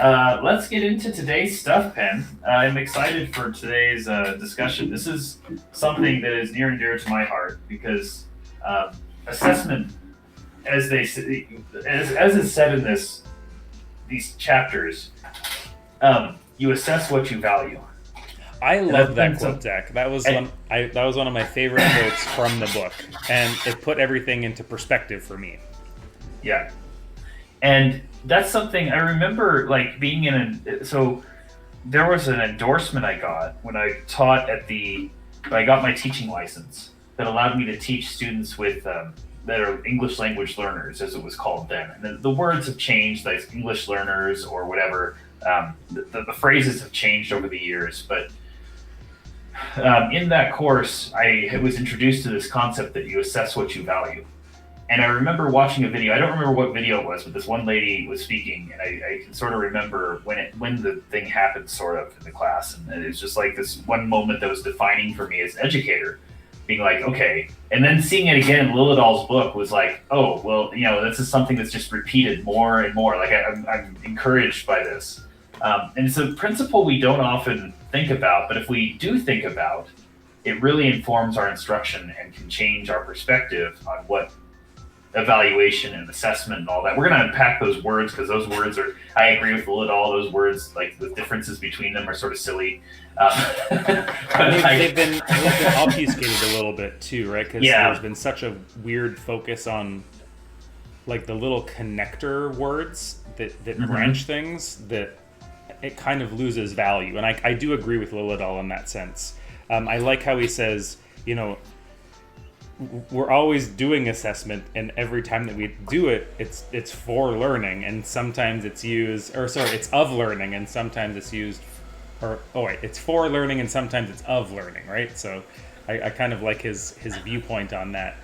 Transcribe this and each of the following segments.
Let's get into today's stuff, Pen. I'm excited for today's discussion. This is something that is near and dear to my heart because assessment, as they as is said in these chapters, you assess what you value. I And love that's that been quote, some. Zach. That was And, one of my favorite quotes from the book, and it put everything into perspective for me. yeah, and that's something I remember, like being in. So there was an endorsement I got when I taught when I got my teaching license that allowed me to teach students with that are English language learners, as it was called then. And the words have changed, like English learners or whatever. The phrases have changed over the years, but in that course, I was introduced to this concept that you assess what you value. And I remember watching a video. I don't remember what video it was, but this one lady was speaking, and I can sort of remember when the thing happened, sort of in the class, and it was just like this one moment that was defining for me as an educator, being like, okay, and then seeing it again in Liljedahl's book was like, oh, well, this is something that's just repeated more and more. Like I'm encouraged by this, and it's a principle we don't often think about, but if we do think about, it really informs our instruction and can change our perspective on what evaluation and assessment and all that. We're going to unpack those words because those words are, I agree with all those words, like the differences between them are sort of silly. They've been obfuscated a little bit too, right? Because Yeah. there's been such a weird focus on like the little connector words that branch things that it kind of loses value. And I do agree with Liljedahl in that sense. I like how he says, we're always doing assessment, and every time that we do it, it's for learning, and sometimes it's it's of learning, and sometimes it's used, it's for learning, and sometimes it's of learning, right? So I kind of like his viewpoint on that.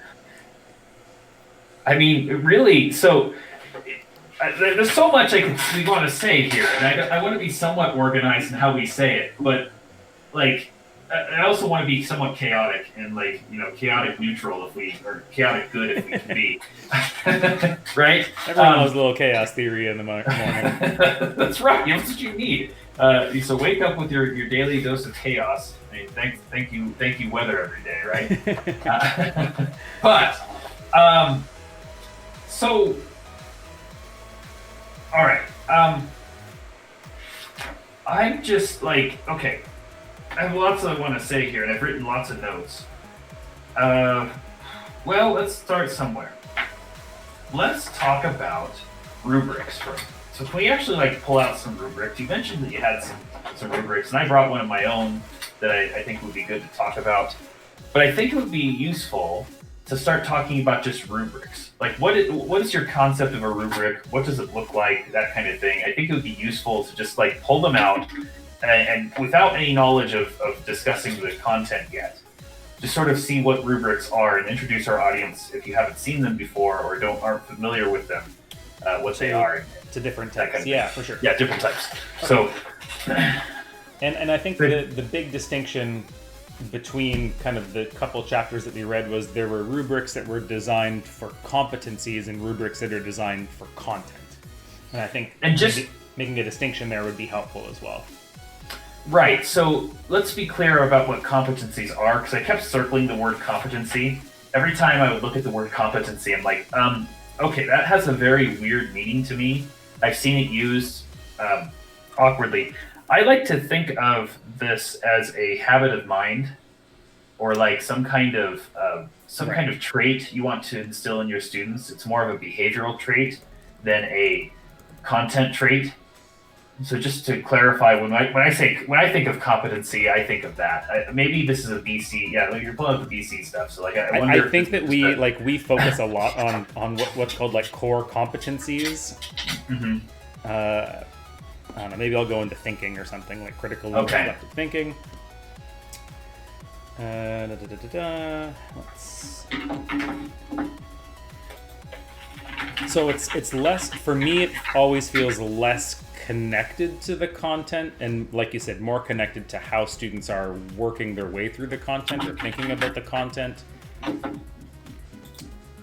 I mean, really, so there's so much we want to say here, and I want to be somewhat organized in how we say it, but like I also want to be somewhat chaotic and chaotic neutral or chaotic good if we can be, right? Everyone loves a little chaos theory in the morning. That's right. That's what you need. So wake up with your daily dose of chaos. I mean, thank you, weather every day, right? But so all right. I'm just like, okay. I have lots I want to say here, and I've written lots of notes. Well, let's start somewhere. Let's talk about rubrics first. So can we actually pull out some rubrics? You mentioned that you had some rubrics, and I brought one of my own that I think would be good to talk about. But I think it would be useful to start talking about just rubrics. Like, what is your concept of a rubric? What does it look like? That kind of thing. I think it would be useful to just pull them out and without any knowledge of discussing the content yet, just sort of see what rubrics are and introduce our audience, if you haven't seen them before or aren't familiar with them, what they are. To different That types. kind of Yeah, thing. for sure. Yeah, different types. So, And I think the big distinction between kind of the couple chapters that we read was there were rubrics that were designed for competencies and rubrics that are designed for content. And I think making a distinction there would be helpful as well. right. So let's be clear about what competencies are, because I kept circling the word competency. Every time I would look at the word competency, I'm like, okay, that has a very weird meaning to me. I've seen it used awkwardly. I like to think of this as a habit of mind, or like some kind of trait you want to instill in your students. It's more of a behavioral trait than a content trait. So just to clarify, when I think of competency, I think of that. Maybe this is a BC. Yeah, you're pulling up the BC stuff. So I wonder. I think that we focus a lot on what's called core competencies. Mm-hmm. I don't know. Maybe I'll go into thinking or something like critical and reflective thinking. So it's less, for me, it always feels less connected to the content, and like you said, more connected to how students are working their way through the content or thinking about the content.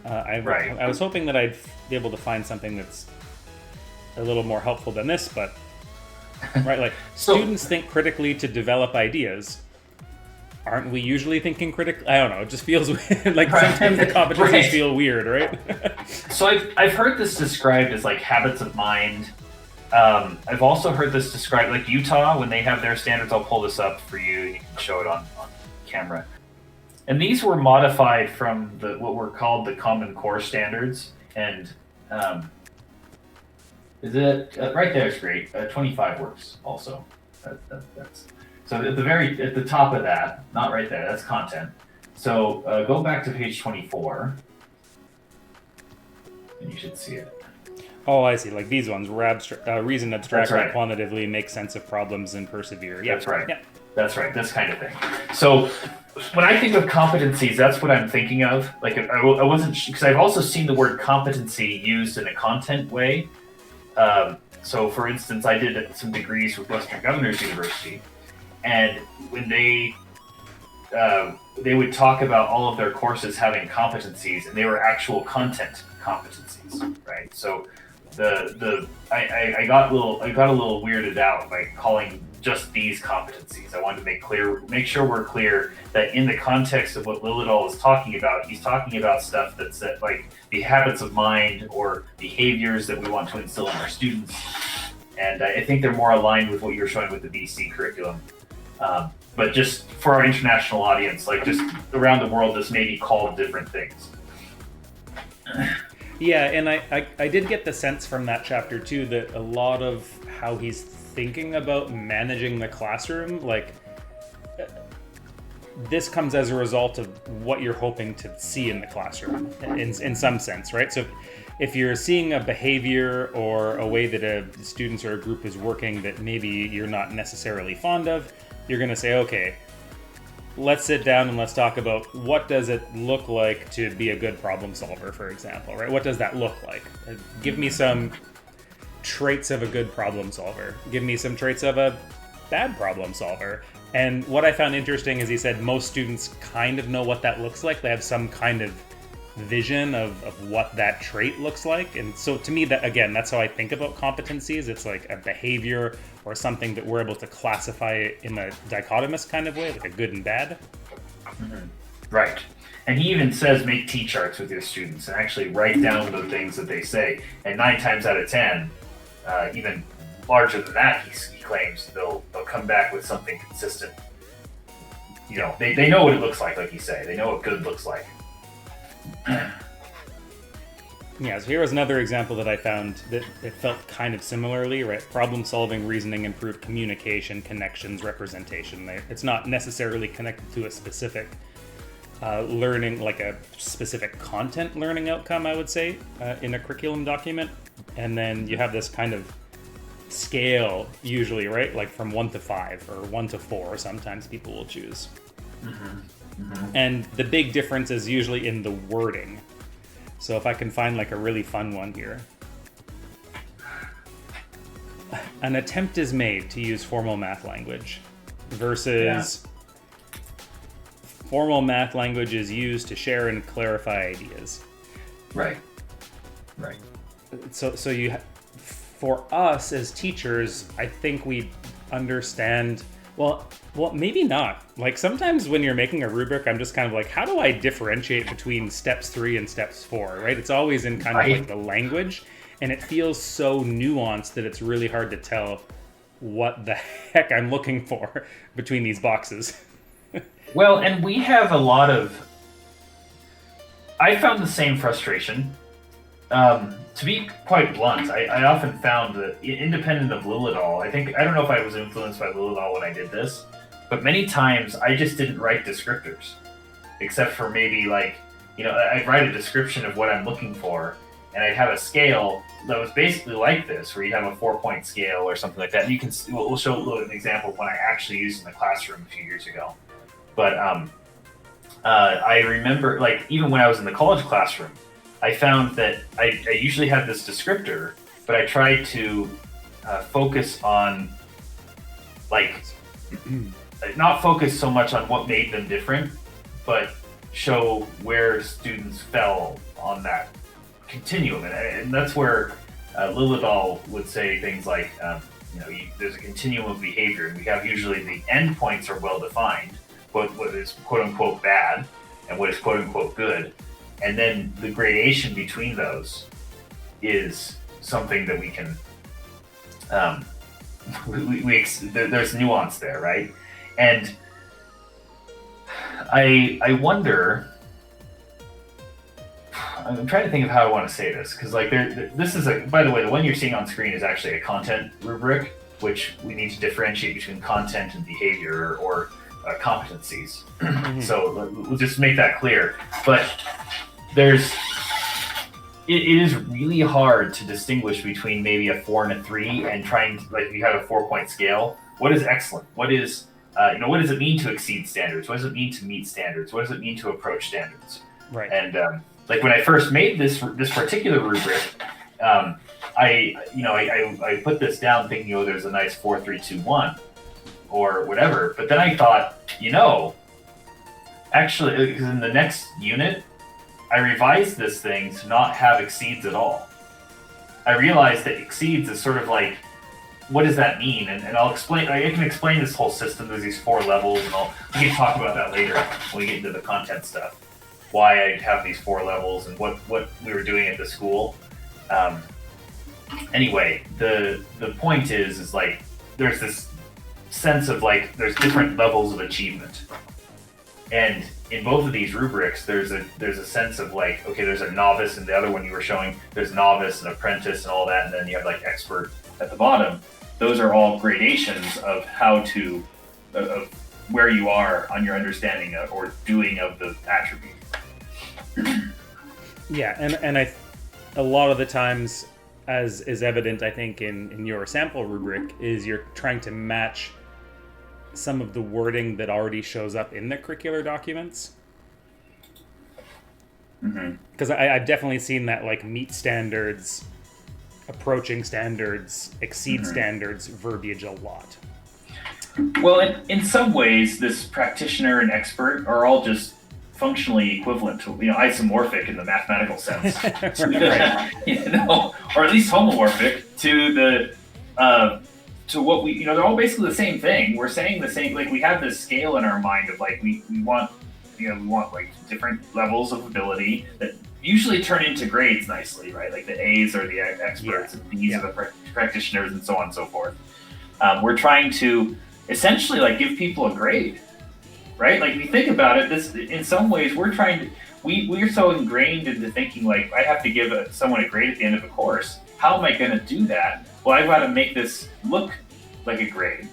I was hoping that I'd be able to find something that's a little more helpful than this, but right? Like So students think critically to develop ideas. Aren't we usually thinking critically? I don't know. It just feels like sometimes the competencies right. feel weird, right? So I've heard this described as like habits of mind. I've also heard this described like Utah when they have their standards. I'll pull this up for you. You can show it on camera. And these were modified from the what were called the Common Core standards. And is it right there? Is great. 25 works also. That's so at the top of that, not right there. That's content. So go back to page 24, and you should see it. Oh, I see. Like these ones, reason abstractly, right. quantitatively, make sense of problems, and persevere. Yeah, That's right. Yeah. That's right. This kind of thing. So when I think of competencies, that's what I'm thinking of. Like I wasn't because I've also seen the word competency used in a content way. So for instance, I did some degrees with Western Governors University, and when they would talk about all of their courses having competencies, and they were actual content competencies, right? So I got a little weirded out by calling just these competencies. I wanted to make sure we're clear that in the context of what Liljedahl is talking about, he's talking about stuff that's like the habits of mind or behaviors that we want to instill in our students. And I think they're more aligned with what you're showing with the BC curriculum. But just for our international audience, like just around the world, this may be called different things. Yeah, and I did get the sense from that chapter too that a lot of how he's thinking about managing the classroom, like this comes as a result of what you're hoping to see in the classroom in some sense, right? So if you're seeing a behavior or a way that a students or a group is working that maybe you're not necessarily fond of, you're going to say, okay, let's sit down and let's talk about what does it look like to be a good problem solver, for example, right? What does that look like? Give me some traits of a good problem solver. Give me some traits of a bad problem solver. And what I found interesting is he said most students kind of know what that looks like. They have some kind of vision of what that trait looks like. And so to me, that again, that's how I think about competencies. It's like a behavior or something that we're able to classify in a dichotomous kind of way, like a good and bad. Mm-hmm. Right. And he even says make T-charts with your students and actually write down the things that they say. And 9 times out of 10, even larger than that, he claims they'll come back with something consistent. You know, they know what it looks like you say. They know what good looks like. Yeah, so here was another example that I found that it felt kind of similarly, right? Problem solving, reasoning, improved communication, connections, representation. It's not necessarily connected to a specific learning, like a specific content learning outcome, I would say, in a curriculum document. And then you have this kind of scale, usually, right? Like from 1 to 5 or 1 to 4, sometimes people will choose. Mm-hmm. Mm-hmm. And the big difference is usually in the wording. So if I can find like a really fun one here. An attempt is made to use formal math language versus formal math language is used to share and clarify ideas. Right. Right. So you, for us as teachers, I think we understand, well, maybe not. Like sometimes when you're making a rubric, I'm just kind of like, how do I differentiate between steps 3 and steps 4, right? It's always in kind of like the language, and it feels so nuanced that it's really hard to tell what the heck I'm looking for between these boxes. Well, and we have a lot of... I found the same frustration. To be quite blunt, I often found that, independent of Liljedahl, I don't know if I was influenced by Liljedahl when I did this, but many times I just didn't write descriptors, except for maybe like, I'd write a description of what I'm looking for, and I'd have a scale that was basically like this, where you'd have a 4-point scale or something like that. And we'll show an example of one I actually used in the classroom a few years ago. But I remember, like, even when I was in the college classroom, I found that I usually had this descriptor, but I tried to focus on, like, not focus so much on what made them different, but show where students fell on that continuum. And that's where Liljedahl would say things like, there's a continuum of behavior, and we have usually the endpoints are well defined, what is quote unquote bad and what is quote unquote good, and then the gradation between those is something that we can there's nuance there, right? And I wonder. I'm trying to think of how I want to say this, because like this is by the way, the one you're seeing on screen is actually a content rubric, which we need to differentiate between content and behavior or competencies. Mm-hmm. So we'll just make that clear. But it is really hard to distinguish between maybe a 4 and a 3 and trying to, like, you have a 4-point scale. What is excellent? What is what does it mean to exceed standards? What does it mean to meet standards? What does it mean to approach standards? Right. And like when I first made this particular rubric, I put this down thinking, there's a nice 4, 3, 2, 1 or whatever. But then I thought, actually, because in the next unit, I revised this thing to not have exceeds at all. I realized that exceeds is sort of like, what does that mean? And I'll explain. I can explain this whole system. There's these 4 levels, and we can talk about that later when we get into the content stuff. Why I have these 4 levels and what we were doing at the school. Anyway, the point is like there's this sense of like there's different levels of achievement, and in both of these rubrics there's a sense of like, okay, there's a novice, and the other one you were showing there's novice and apprentice and all that, and then you have like expert at the bottom. Those are all gradations of how to of where you are on your understanding of, or doing of the attribute. Yeah, and a lot of the times, as is evident, I think, in your sample rubric, is you're trying to match some of the wording that already shows up in the curricular documents. Because I've definitely seen that, like, meet standards, approaching standards, exceed standards verbiage a lot. Well, in some ways, this practitioner and expert are all just functionally equivalent to, isomorphic in the mathematical sense, or at least homomorphic to the to what we, they're all basically the same thing. We're saying the same, like we have this scale in our mind of like we want like different levels of ability that usually turn into grades nicely, right? Like the A's are the experts, and B's are the practitioners, and so on and so forth. We're trying to essentially like give people a grade. Right? Like, if you think about it, this, in some ways, we're so ingrained into thinking, like, I have to give someone a grade at the end of a course. How am I going to do that? Well, I've got to make this look like a grade.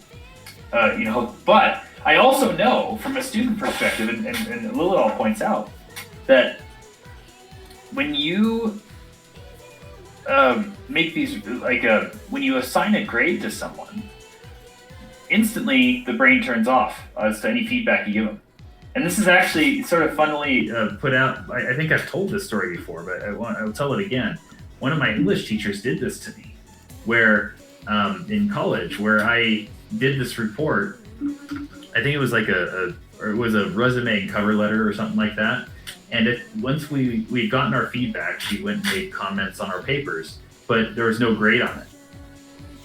But I also know, from a student perspective, and Liljedahl points out, that when you make these, like, when you assign a grade to someone, instantly the brain turns off as to any feedback you give them. And this is actually sort of funnily put out. I think I've told this story before, but I'll tell it again. One of my English teachers did this to me, where in college, where I did this report. I think it was like it was a resume and cover letter or something like that. And once we'd gotten our feedback, we went and made comments on our papers, but there was no grade on it.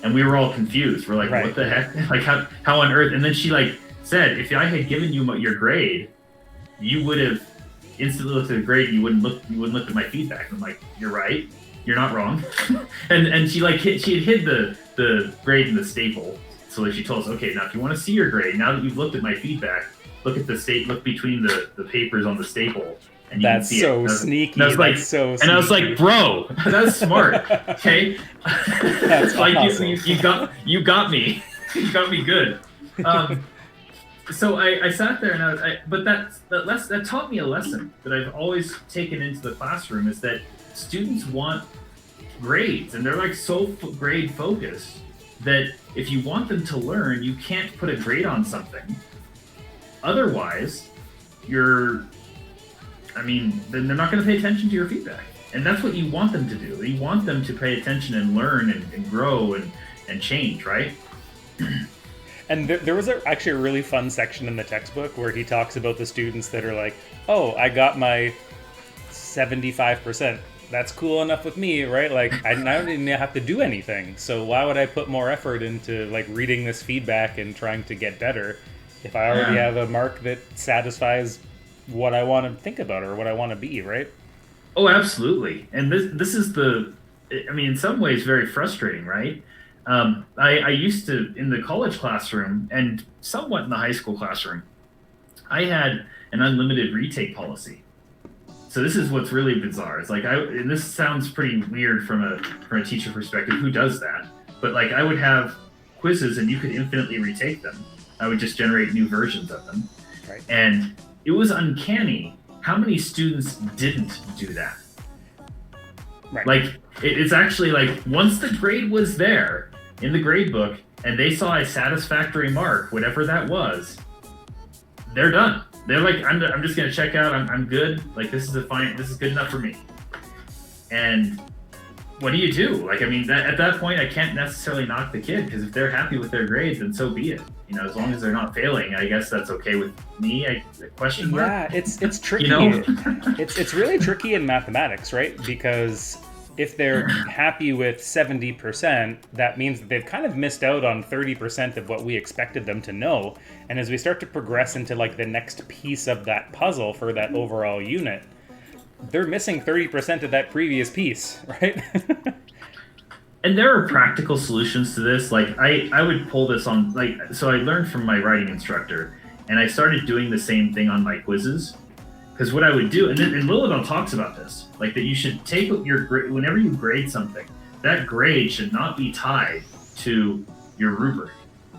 And we were all confused. We're like, What the heck? Like, how on earth? And then she like said, if I had given you your grade, you would have instantly looked at the grade. You wouldn't look at my feedback. And I'm like, you're right. You're not wrong. and she like she had hid the grade in the staple. So like she told us, okay, now if you want to see your grade, now that you've looked at my feedback, look between the papers on the staple. And you that's can see so it. sneaky. That's like, so and I was like, bro, that's smart. Okay, that's like awesome. you got me, you got me good. So I sat there and but that taught me a lesson that I've always taken into the classroom, is that students want grades, and they're like so grade focused that if you want them to learn, you can't put a grade on something. Otherwise, then they're not going to pay attention to your feedback. And that's what you want them to do. You want them to pay attention and learn and grow and change, right? And there was actually a really fun section in the textbook where he talks about the students that are like, oh, I got my 75%. that's cool enough with me, right? Like I don't even have to do anything. So why would I put more effort into like reading this feedback and trying to get better if I already Yeah. have a mark that satisfies what I want to think about or what I want to be, right? Oh, absolutely. And this is the, I mean, in some ways, very frustrating, right? I used to in the college classroom and somewhat in the high school classroom, I had an unlimited retake policy. So this is what's really bizarre. It's like and this sounds pretty weird from a teacher perspective. Who does that? But like I would have quizzes and you could infinitely retake them. I would just generate new versions of them. Right. And it was uncanny how many students didn't do that. Right. Like it's actually like once the grade was there in the grade book and they saw a satisfactory mark, whatever that was, they're done. They're like, I'm just gonna check out. I'm good. Like this is good enough for me. And what do you do? Like I mean, at that point, I can't necessarily knock the kid because if they're happy with their grades, then so be it. You know, as long as they're not failing, I guess that's okay with me. Question mark. Yeah, it's tricky. You know? it's really tricky in mathematics, right? Because if they're happy with 70%, that means that they've kind of missed out on 30% of what we expected them to know. And as we start to progress into like the next piece of that puzzle for that overall unit, they're missing 30% of that previous piece, right? And there are practical solutions to this. Like I would pull this on so I learned from my writing instructor and I started doing the same thing on my quizzes. Because what I would do, and Liljedahl talks about this, like that you should take your grade, whenever you grade something, that grade should not be tied to your rubric,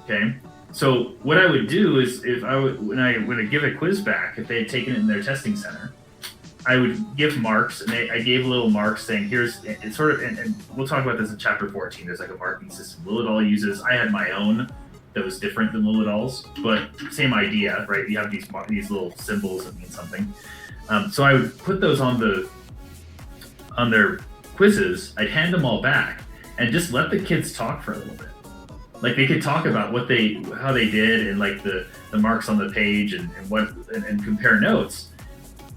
okay? So what I would do is when I would give a quiz back, if they had taken it in their testing center, I would give marks, and I gave little marks saying, it's sort of, and we'll talk about this in chapter 14, there's like a marking system Liljedahl uses. I had my own that was different than Liljedahl's, but same idea, right? You have these little symbols that mean something. So I would put those on their quizzes. I'd hand them all back and just let the kids talk for a little bit. Like they could talk about how they did and like the marks on the page and compare notes.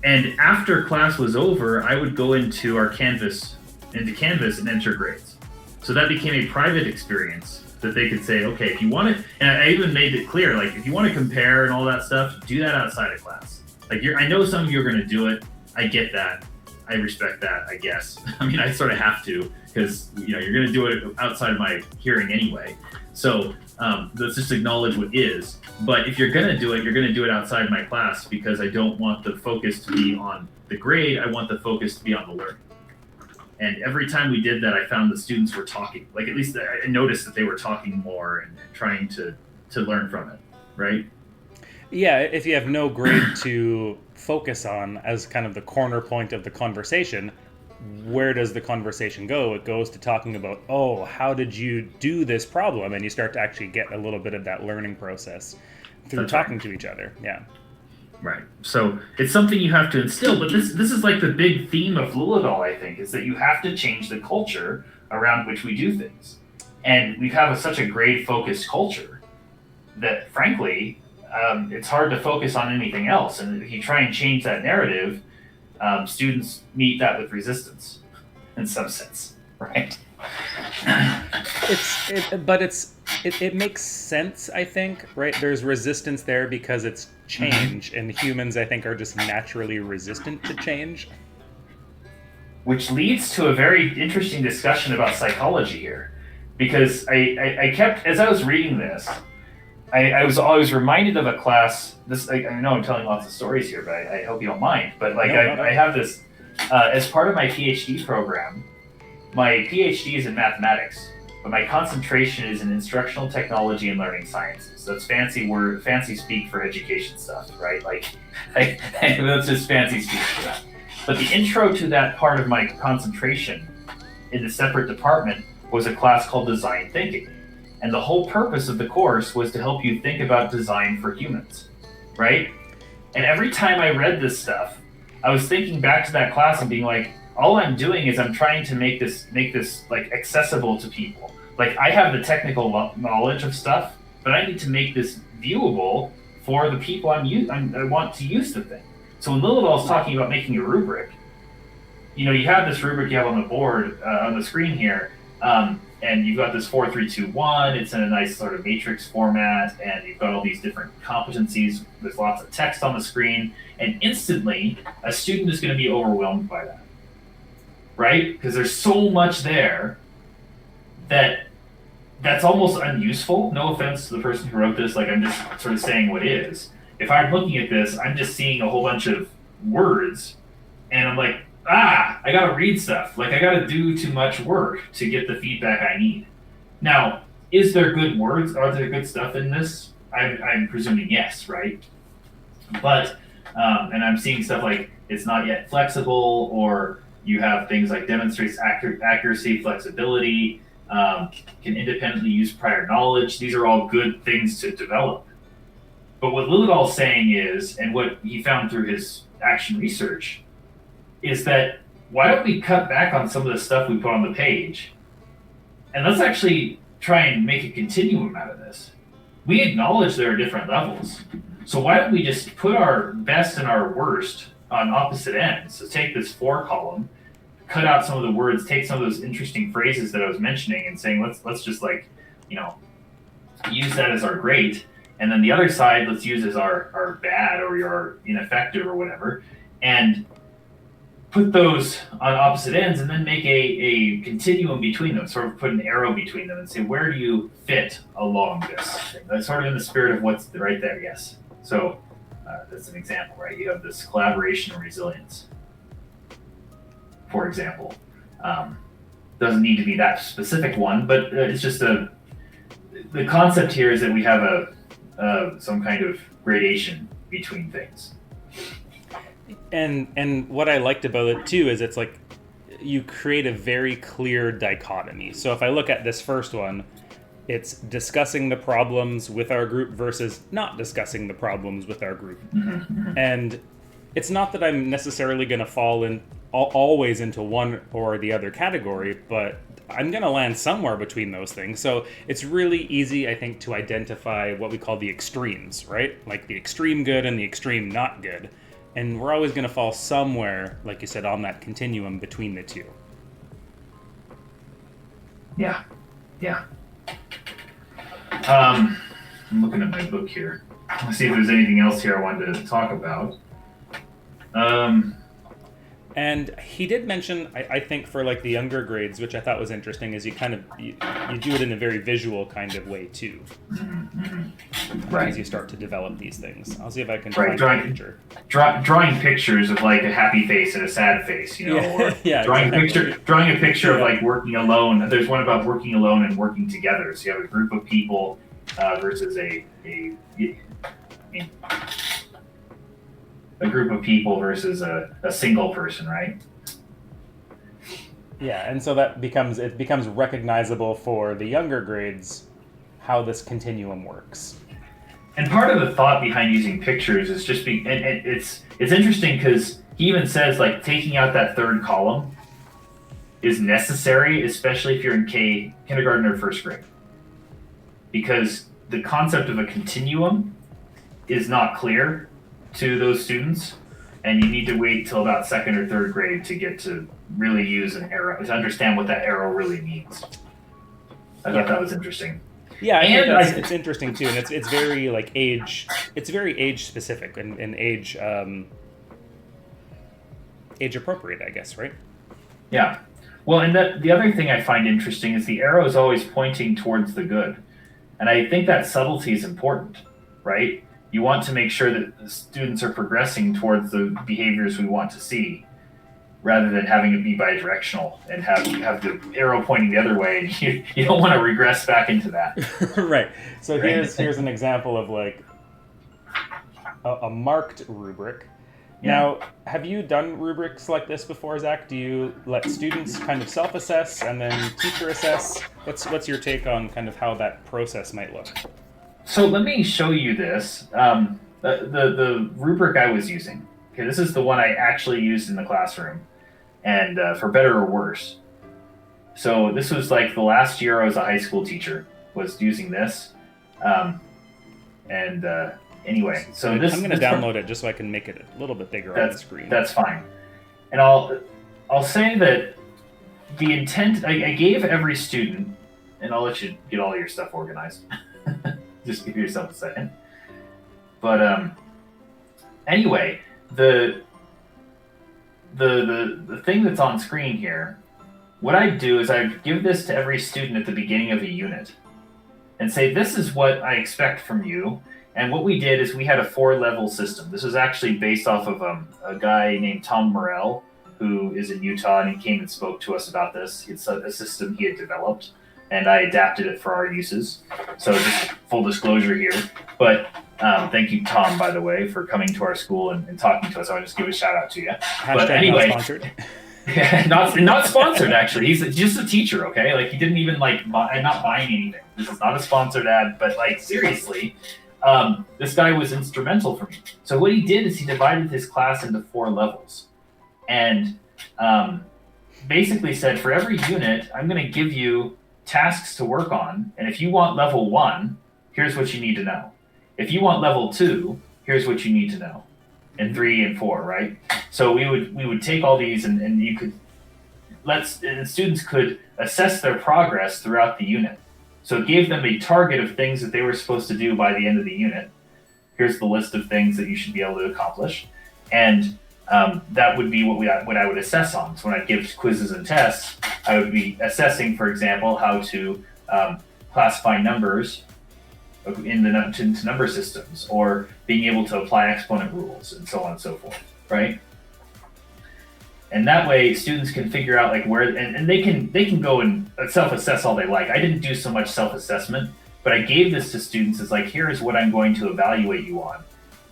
And after class was over, I would go into Canvas and enter grades. So that became a private experience that they could say, okay, if you want to, and I even made it clear, like if you want to compare and all that stuff, do that outside of class. Like I know some of you are going to do it. I get that. I respect that, I guess. I mean, I sort of have to because you're going to do it outside of my hearing anyway. So let's just acknowledge what is. But if you're going to do it, you're going to do it outside my class because I don't want the focus to be on the grade. I want the focus to be on the learning. And every time we did that, I found the students were talking. Like at least I noticed that they were talking more and trying to learn from it, right? Yeah, if you have no grade to focus on as kind of the corner point of the conversation, where does the conversation go? It goes to talking about, oh, how did you do this problem? And you start to actually get a little bit of that learning process through talking to each other. Yeah. Right. So it's something you have to instill, but this is like the big theme of Liljedahl, I think, is that you have to change the culture around which we do things. And we have such a grade-focused culture that, frankly, it's hard to focus on anything else. And if you try and change that narrative, students meet that with resistance in some sense, right? It makes sense, I think, right? There's resistance there because it's change, and humans, I think, are just naturally resistant to change. Which leads to a very interesting discussion about psychology here. Because I kept, as I was reading this, I was always reminded of a class. I know I'm telling lots of stories here, but I hope you don't mind. But like no. I have this as part of my PhD program. My PhD is in mathematics, but my concentration is in instructional technology and learning sciences. That's fancy speak for education stuff, right? Like that's just fancy speak for that. But the intro to that part of my concentration in a separate department was a class called Design Thinking. And the whole purpose of the course was to help you think about design for humans, right? And every time I read this stuff, I was thinking back to that class and being like, all I'm doing is I'm trying to make this like accessible to people. Like I have the technical knowledge of stuff, but I need to make this viewable for the people I want to use the thing. So when Liljedahl is talking about making a rubric, you have this rubric you have on the board, on the screen here, and you've got this 4-3-2-1. It's in a nice sort of matrix format, and you've got all these different competencies. There's lots of text on the screen, and instantly a student is going to be overwhelmed by that, right? Because there's so much there that's almost unuseful. No offense to the person who wrote this, like I'm just sort of saying what is. If I'm looking at this, I'm just seeing a whole bunch of words, and I'm like, I gotta read stuff. Like I gotta do too much work to get the feedback I need. Now, is there good words? Are there good stuff in this? I'm presuming yes, right? But and I'm seeing stuff like it's not yet flexible, or you have things like demonstrates accuracy, flexibility, can independently use prior knowledge. These are all good things to develop. But what Liljedahl's saying is, and what he found through his action research, is that why don't we cut back on some of the stuff we put on the page, and let's actually try and make a continuum out of this. We acknowledge there are different levels. So why don't we just put our best and our worst on opposite ends? So take this 4 column, cut out some of the words, take some of those interesting phrases that I was mentioning and saying, let's just use that as our great. And then the other side, let's use as our bad or your ineffective or whatever. And put those on opposite ends and then make a continuum between them, sort of put an arrow between them and say, where do you fit along this thing? That's sort of in the spirit of what's right there, yes. So that's an example, right? You have this collaboration and resilience, for example. Doesn't need to be that specific one, but it's just the concept here is that we have some kind of gradation between things. And what I liked about it too is it's like you create a very clear dichotomy. So if I look at this first one, it's discussing the problems with our group versus not discussing the problems with our group. Mm-hmm. And it's not that I'm necessarily going to fall in always into one or the other category, but I'm going to land somewhere between those things. So it's really easy, I think, to identify what we call the extremes, right? Like the extreme good and the extreme not good. And we're always going to fall somewhere, like you said, on that continuum between the two. Yeah. I'm looking at my book here. Let's see if there's anything else here I wanted to talk about. And he did mention, I think, for like the younger grades, which I thought was interesting, is you do it in a very visual kind of way too. Right. As you start to develop these things. I'll see if I can find a picture. Drawing pictures of like a happy face and a sad face, or yeah, drawing a picture of like working alone. There's one about working alone and working together. So you have a group of people versus a group of people versus a single person, right? Yeah, and so it becomes recognizable for the younger grades how this continuum works. And part of the thought behind using pictures is just it's interesting because he even says like taking out that third column is necessary, especially if you're in kindergarten or first grade, because the concept of a continuum is not clear to those students, and you need to wait till about second or third grade to get to really use an arrow, to understand what that arrow really means. I thought that was interesting. Yeah, it's interesting too, and it's very like age. It's very age specific and age appropriate, I guess, right? Yeah. Well, and the other thing I find interesting is the arrow is always pointing towards the good, and I think that subtlety is important, right? You want to make sure that the students are progressing towards the behaviors we want to see, rather than having it be bidirectional and have the arrow pointing the other way. And you don't want to regress back into that. Right. So here's an example of like a marked rubric. Yeah. Now, have you done rubrics like this before, Zach? Do you let students kind of self-assess and then teacher assess? What's your take on kind of how that process might look? So let me show you this. The rubric I was using. Okay, this is the one I actually used in the classroom, and for better or worse. So this was like the last year I was a high school teacher was using this. Anyway, so this. I'm going to download it just so I can make it a little bit bigger on the screen. That's fine, and I'll I'll say that the intent, I gave every student, and I'll let you get all your stuff organized. Just give yourself a second. But anyway, the thing that's on screen here, what I do is I give this to every student at the beginning of a unit and say, this is what I expect from you. And what we did is we had a 4-level system. This was actually based off of a guy named Tom Morell, who is in Utah, and he came and spoke to us about this. It's a system he had developed, and I adapted it for our uses. So just full disclosure here. But thank you, Tom, by the way, for coming to our school and talking to us. I'll just give a shout out to you. But anyway, not sponsored. Yeah, not sponsored actually. He's just a teacher, okay? Like he didn't even I'm not buying anything. This is not a sponsored ad, but like seriously, this guy was instrumental for me. So what he did is he divided his class into 4 levels, and basically said for every unit, I'm going to give you tasks to work on, and if you want level 1, here's what you need to know. If you want level 2, here's what you need to know. And 3 and 4, right? So we would take all these and you could and students could assess their progress throughout the unit. So it gave them a target of things that they were supposed to do by the end of the unit. Here's the list of things that you should be able to accomplish, and that would be what I would assess on. So when I give quizzes and tests, I would be assessing, for example, how to classify numbers into number systems, or being able to apply exponent rules, and so on and so forth, right? And that way students can figure out like where, and they can go and self-assess all they like. I didn't do so much self-assessment, but I gave this to students as like, here is what I'm going to evaluate you on.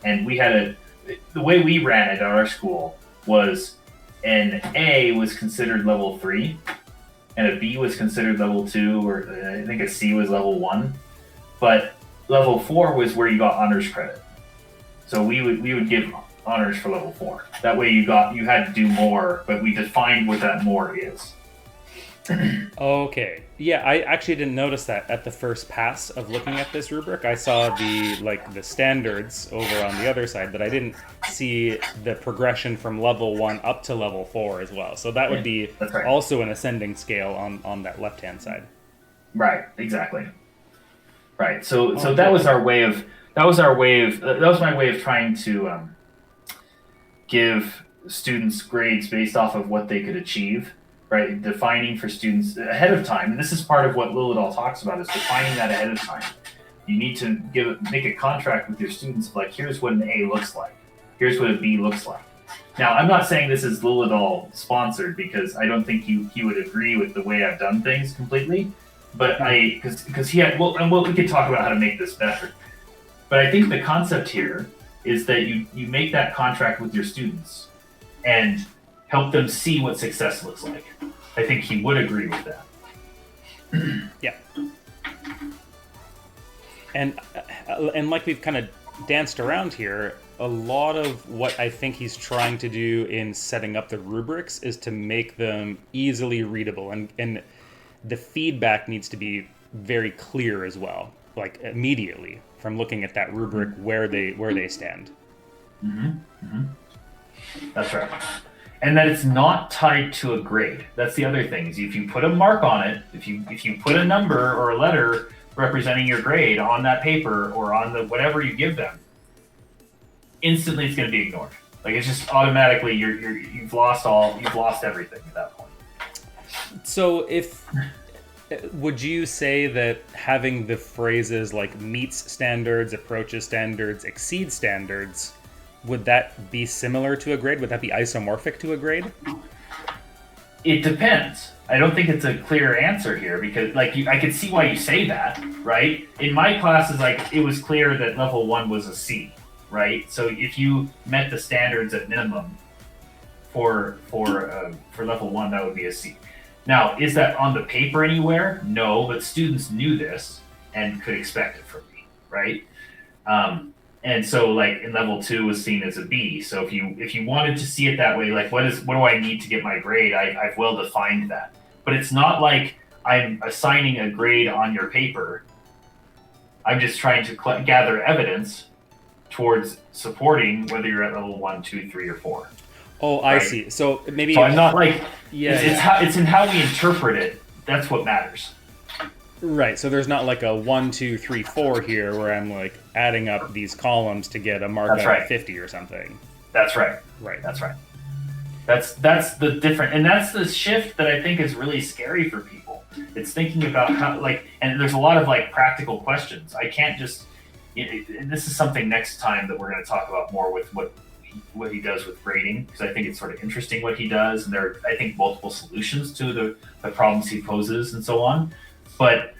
And we had the way we ran it at our school was an A was considered level 3, and a B was considered level 2, or I think a C was level 1. But level 4 was where you got honors credit. So we would give honors for level 4. That way you had to do more, but we defined what that more is. Okay. Yeah, I actually didn't notice that at the first pass of looking at this rubric. I saw the standards over on the other side, but I didn't see the progression from level 1 up to level 4 as well. So that would be also an ascending scale on that left-hand side. Right, exactly. Right. So that was my way of trying to give students grades based off of what they could achieve, right? Defining for students ahead of time. And this is part of what Liljedahl talks about, is defining that ahead of time. You need to make a contract with your students of like, here's what an A looks like. Here's what a B looks like. Now, I'm not saying this is Liljedahl sponsored, because I don't think he would agree with the way I've done things completely. But because he had, we can talk about how to make this better. But I think the concept here is that you make that contract with your students and help them see what success looks like. I think he would agree with that. Yeah. And like we've kind of danced around here, a lot of what I think he's trying to do in setting up the rubrics is to make them easily readable, and the feedback needs to be very clear as well, like immediately from looking at that rubric where they stand. Mm-hmm. Mm-hmm. That's right. And that it's not tied to a grade. That's the other thing, is if you put a mark on it, if you put a number or a letter representing your grade on that paper or on the whatever you give them, instantly it's going to be ignored. Like it's just automatically you've lost everything at that point. So would you say that having the phrases like meets standards, approaches standards, exceeds standards, would that be similar to a grade? Would that be isomorphic to a grade? It depends. I don't think it's a clear answer here, because I could see why you say that, right? In my classes, it was clear that level 1 was a C, right? So if you met the standards at minimum for level 1, that would be a C. Now, is that on the paper anywhere? No, but students knew this and could expect it from me, right? And so in level 2 was seen as a B. So if you wanted to see it that way, what do I need to get my grade? I've well defined that. But it's not like I'm assigning a grade on your paper. I'm just trying to gather evidence towards supporting whether you're at level 1, 2, 3, or 4. Oh, I right? see. So maybe. So I'm not like, Yeah, it's in how we interpret it. That's what matters. Right. So there's not like a 1, 2, 3, 4 here where I'm like adding up these columns to get a mark That's out right. of 50 or something. That's right. Right. That's right. That's the different, and that's the shift that I think is really scary for people. It's thinking about how, like, and there's a lot of like practical questions. I can't just, and this is something next time that we're going to talk about more with what he does with grading, because I think it's sort of interesting what he does, and there are, I think, multiple solutions to the problems he poses and so on. But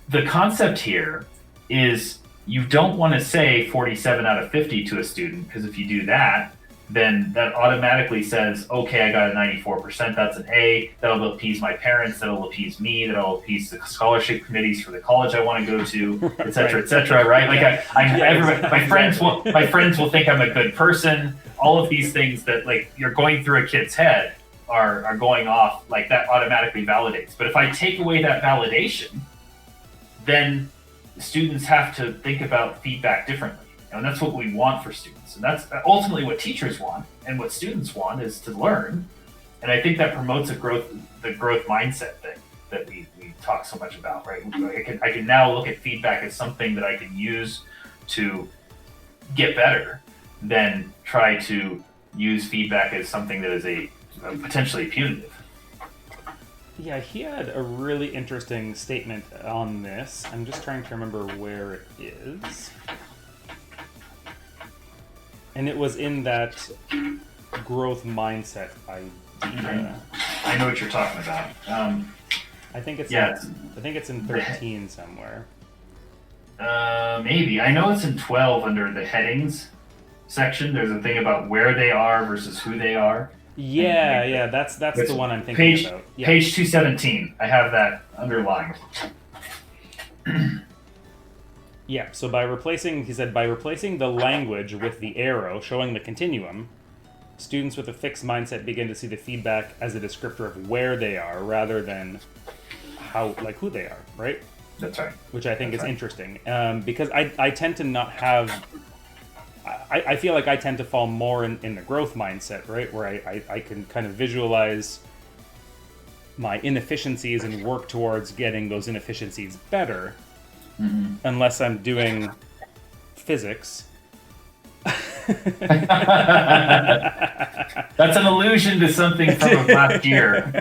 the concept here is you don't want to say 47 out of 50 to a student, because if you do that, then that automatically says, okay, I got a 94%, that's an A, that'll appease my parents, that'll appease me, that'll appease the scholarship committees for the college I want to go to, et cetera, right? Like my friends will think I'm a good person. All of these things that like you're going through a kid's head are going off, like that automatically validates. But if I take away that validation, then students have to think about feedback differently. And that's what we want for students. And that's ultimately what teachers want and what students want, is to learn. And I think that promotes the growth mindset thing that we talk so much about, right? I can now look at feedback as something that I can use to get better than try to use feedback as something that is a potentially punitive. Yeah, he had a really interesting statement on this. I'm just trying to remember where it is. And it was in that growth mindset idea. I know what you're talking about. I think it's yeah, I think it's in 13 somewhere. Maybe. I know it's in 12 under the headings section. There's a thing about where they are versus who they are. Yeah, that's the one I'm thinking about. Yeah. Page 217. I have that underlined. Yeah, so he said, by replacing the language with the arrow showing the continuum, students with a fixed mindset begin to see the feedback as a descriptor of where they are rather than who they are, right? That's right. Which I think is interesting, because I tend to not have, I feel like I tend to fall more in the growth mindset, right? Where I can kind of visualize my inefficiencies and work towards getting those inefficiencies better. Mm-hmm. Unless I'm doing physics. That's an allusion to something from last year.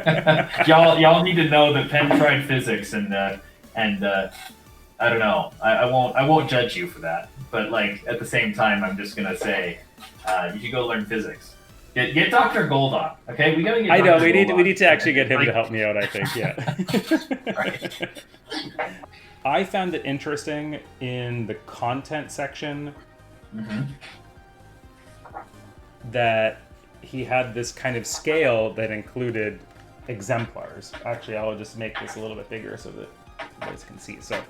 y'all need to know that Penn tried physics, and I don't know. I won't judge you for that. But like at the same time, I'm just gonna say you should go learn physics. Get Dr. Gold on, okay? We gotta get. I know we need to actually get him to help me out. I think, yeah. Right. I found it interesting in the content section that he had this kind of scale that included exemplars. Actually, I'll just make this a little bit bigger so that you guys can see. So,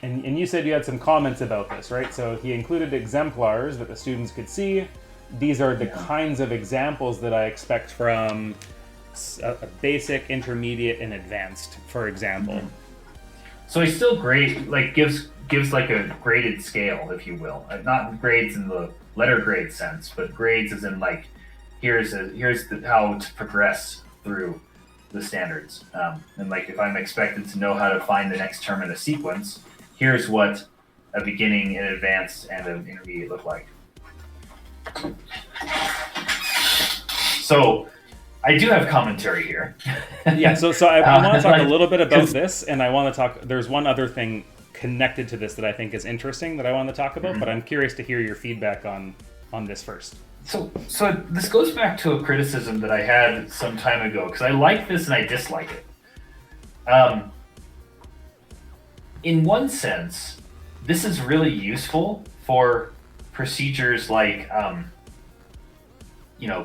and you said you had some comments about this, right? So he included exemplars that the students could see. These are the kinds of examples that I expect from a basic, intermediate, and advanced, for example. So he still gives like a graded scale, if you will. Not grades in the letter grade sense, but grades as in like here's how to progress through the standards. And like if I'm expected to know how to find the next term in a sequence, here's what a beginning, an advanced, and an intermediate look like. So I do have commentary here. Yeah, so I want to talk a little bit about this, and I want to talk. There's one other thing connected to this that I think is interesting that I want to talk about, but I'm curious to hear your feedback on this first. So this goes back to a criticism that I had some time ago, because I like this and I dislike it. In one sense, this is really useful for procedures like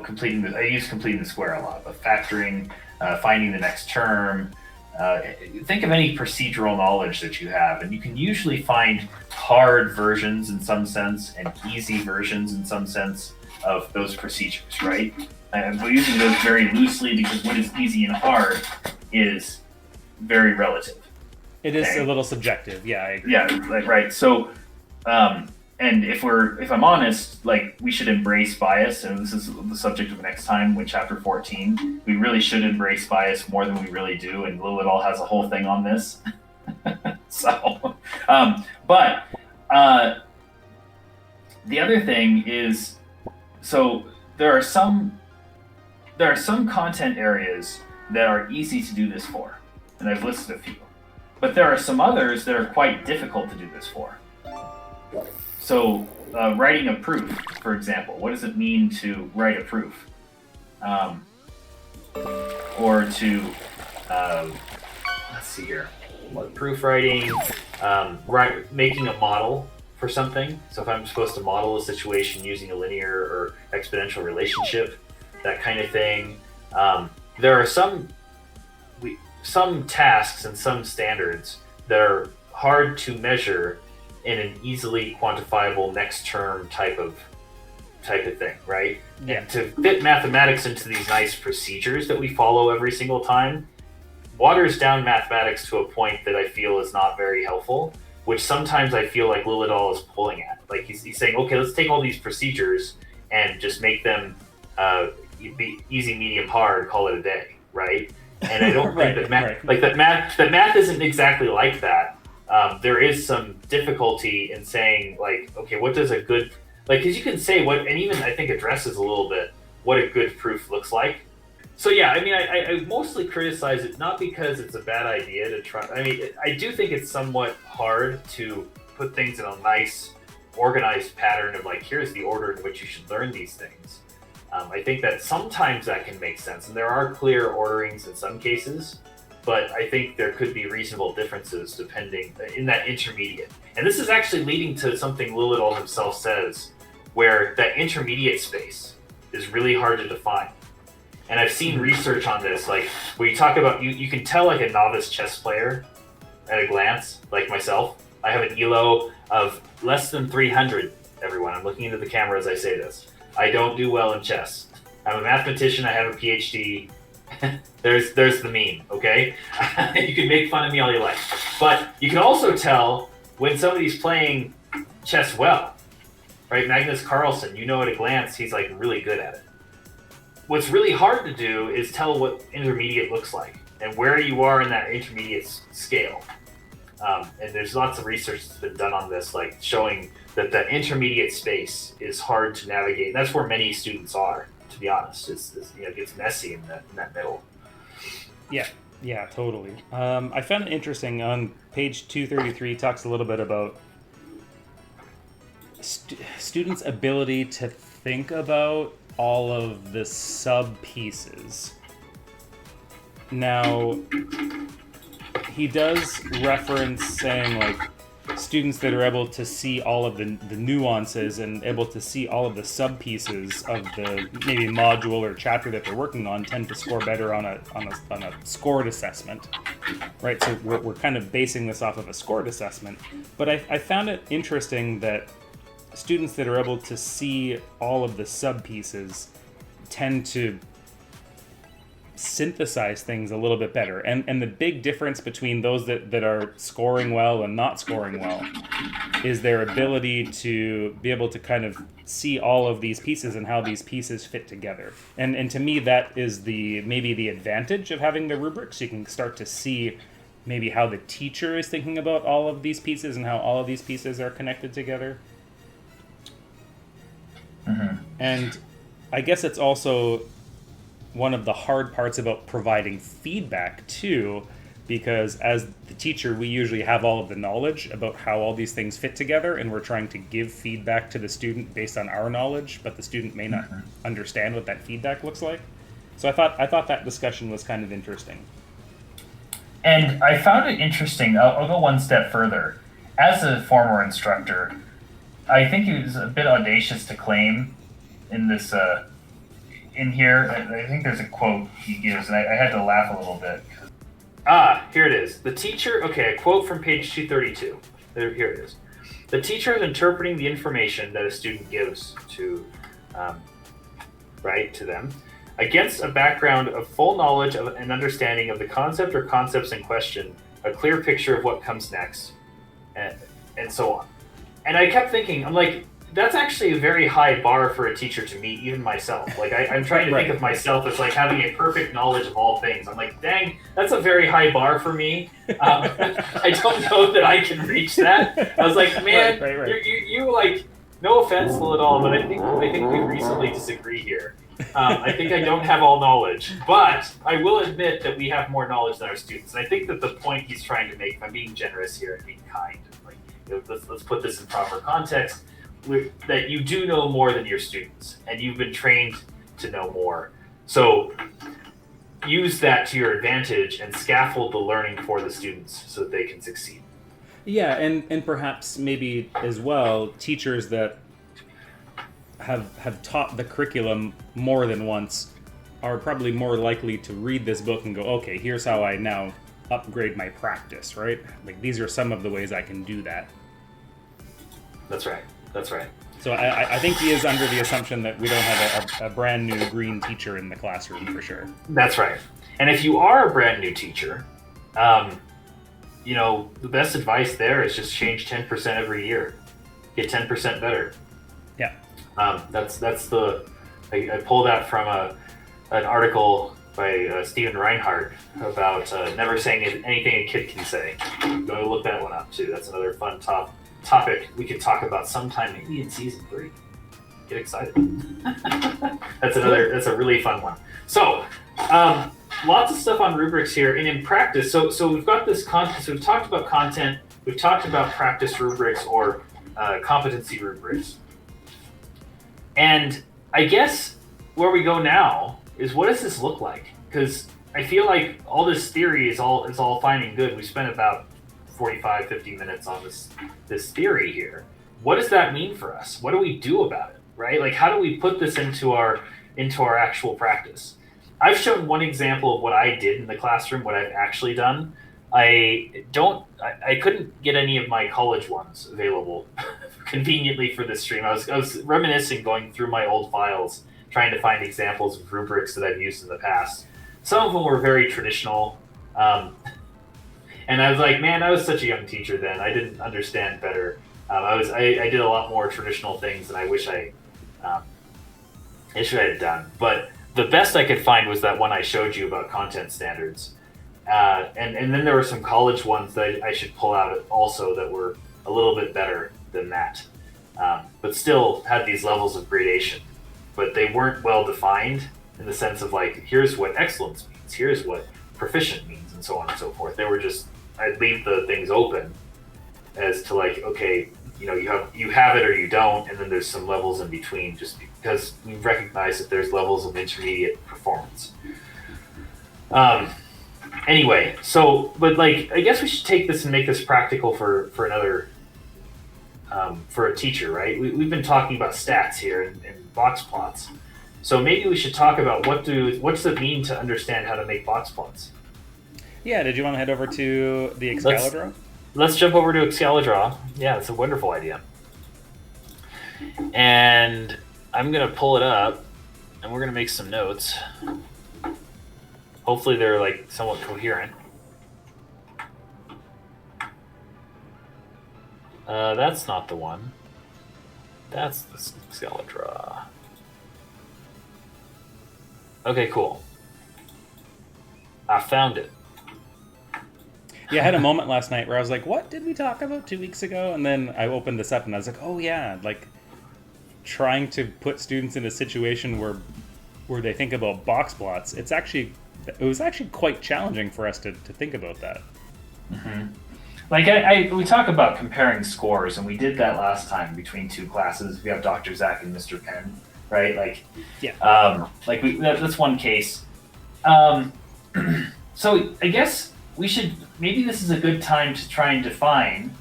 completing the square a lot, but factoring, finding the next term. Think of any procedural knowledge that you have, and you can usually find hard versions in some sense and easy versions in some sense of those procedures, right? And we're using those very loosely because what is easy and hard is very relative. It is a little subjective, yeah. Yeah, right. So and if I'm honest, like, we should embrace bias, and this is the subject of next time with chapter 14. We really should embrace bias more than we really do, and Liljedahl has a whole thing on this. So, but the other thing is, so there are some content areas that are easy to do this for, and I've listed a few. But there are some others that are quite difficult to do this for. So, writing a proof, for example, what does it mean to write a proof? Or to, let's see here, what proof writing, making a model for something. So if I'm supposed to model a situation using a linear or exponential relationship, that kind of thing. There are some tasks and some standards that are hard to measure in an easily quantifiable next term type of thing, right? Yeah. And to fit mathematics into these nice procedures that we follow every single time waters down mathematics to a point that I feel is not very helpful, which sometimes I feel like Liljedahl is pulling at. Like he's saying, okay, let's take all these procedures and just make them be easy, medium, hard, call it a day, right? And I don't think that math isn't exactly like that. There is some difficulty in saying, like, okay, what does a good, like, because you can say what, and even I think addresses a little bit what a good proof looks like. So yeah, I mean, I mostly criticize it not because it's a bad idea to try. I mean, I do think it's somewhat hard to put things in a nice, organized pattern of like, here's the order in which you should learn these things. I think that sometimes that can make sense, and there are clear orderings in some cases, but I think there could be reasonable differences depending in that intermediate. And this is actually leading to something Liljedahl himself says, where that intermediate space is really hard to define. And I've seen research on this, like where you talk about, you can tell like a novice chess player at a glance, like myself. I have an ELO of less than 300, everyone. I'm looking into the camera as I say this. I don't do well in chess. I'm a mathematician, I have a PhD. There's the meme, okay? You can make fun of me all you like. But you can also tell when somebody's playing chess well, right? Magnus Carlsen, you know at a glance, he's like really good at it. What's really hard to do is tell what intermediate looks like and where you are in that intermediate scale. And there's lots of research that's been done on this, like showing that the intermediate space is hard to navigate. And that's where many students are, to be honest. It gets messy in that middle. Yeah, totally. I found it interesting on page 233, talks a little bit about students' ability to think about all of the sub pieces. Now, he does reference saying like students that are able to see all of the nuances and able to see all of the sub pieces of the maybe module or chapter that they're working on tend to score better on a scored assessment, right? So we're kind of basing this off of a scored assessment, but I found it interesting that students that are able to see all of the sub pieces tend to synthesize things a little bit better. And the big difference between those that are scoring well and not scoring well is their ability to be able to kind of see all of these pieces and how these pieces fit together. And to me, that is maybe the advantage of having the rubrics. You can start to see maybe how the teacher is thinking about all of these pieces and how all of these pieces are connected together. Mm-hmm. And I guess it's also one of the hard parts about providing feedback too, because as the teacher, we usually have all of the knowledge about how all these things fit together, and we're trying to give feedback to the student based on our knowledge, but the student may not understand what that feedback looks like. So I thought that discussion was kind of interesting. And I found it interesting. I'll go one step further. As a former instructor, I think it was a bit audacious to claim in this in here. I think there's a quote he gives, and I had to laugh a little bit. Here it is. The teacher, okay, a quote from page 232. Here it is. The teacher is interpreting the information that a student gives to them against a background of full knowledge of and understanding of the concept or concepts in question, a clear picture of what comes next, and so on. And I kept thinking, I'm like, that's actually a very high bar for a teacher to meet, even myself. Like, I'm trying to think of myself as like having a perfect knowledge of all things. I'm like, dang, that's a very high bar for me. I don't know that I can reach that. I was like, man, you like, no offense, Liljedahl, but I think we reasonably disagree here. I think I don't have all knowledge, but I will admit that we have more knowledge than our students. And I think that the point he's trying to make, if I'm being generous here and being kind, like, let's put this in proper context, that you do know more than your students, and you've been trained to know more. So use that to your advantage and scaffold the learning for the students so that they can succeed. Yeah, and perhaps maybe as well, teachers that have taught the curriculum more than once are probably more likely to read this book and go, okay, here's how I now upgrade my practice, right? Like, these are some of the ways I can do that. That's right. That's right. So I think he is under the assumption that we don't have a brand new green teacher in the classroom for sure. That's right. And if you are a brand new teacher, you know, the best advice there is just change 10% every year. Get 10% better. Yeah. That's I pulled that from an article by Stephen Reinhardt about never saying anything a kid can say. Go look that one up too. That's another fun topic we could talk about sometime, maybe in season 3. Get excited. That's a really fun one. So lots of stuff on rubrics here, and in practice, so we've got this content. So we've talked about content, we've talked about practice rubrics or competency rubrics. And I guess where we go now is, what does this look like? Because I feel like all this theory is all fine and good. We spent about 50 minutes on this theory here. What does that mean for us? What do we do about it, right? Like, how do we put this into our actual practice? I've shown one example of what I did in the classroom, what I've actually done. I couldn't get any of my college ones available conveniently for this stream. I was reminiscing, going through my old files, trying to find examples of rubrics that I've used in the past. Some of them were very traditional. And I was like, man, I was such a young teacher then. I didn't understand better. I did a lot more traditional things than I wish I had done. But the best I could find was that one I showed you about content standards. And then there were some college ones that I should pull out also that were a little bit better than that. But still had these levels of gradation. But they weren't well defined in the sense of, like, here's what excellence means, here's what proficient means, and so on and so forth. They were just, I'd leave the things open as to, like, okay, you know, you have it or you don't, and then there's some levels in between, just because we recognize that there's levels of intermediate performance. Anyway, so, but, like, I guess we should take this and make this practical for another, for a teacher, right? We've been talking about stats here and box plots. So maybe we should talk about what does it mean to understand how to make box plots? Yeah, did you want to head over to the Excalidraw? Let's jump over to Excalidraw. Yeah, it's a wonderful idea. And I'm going to pull it up, and we're going to make some notes. Hopefully they're, like, somewhat coherent. That's not the one. That's the Excalidraw. Okay, cool. I found it. Yeah, I had a moment last night where I was like, what did we talk about 2 weeks ago? And then I opened this up and I was like, oh yeah, like trying to put students in a situation where they think about box plots. It was actually quite challenging for us to think about that. Mm-hmm. Like we talk about comparing scores, and we did that last time between two classes. We have Dr. Zach and Mr. Penn, right? Like, yeah. That's one case. So I guess maybe this is a good time to try and define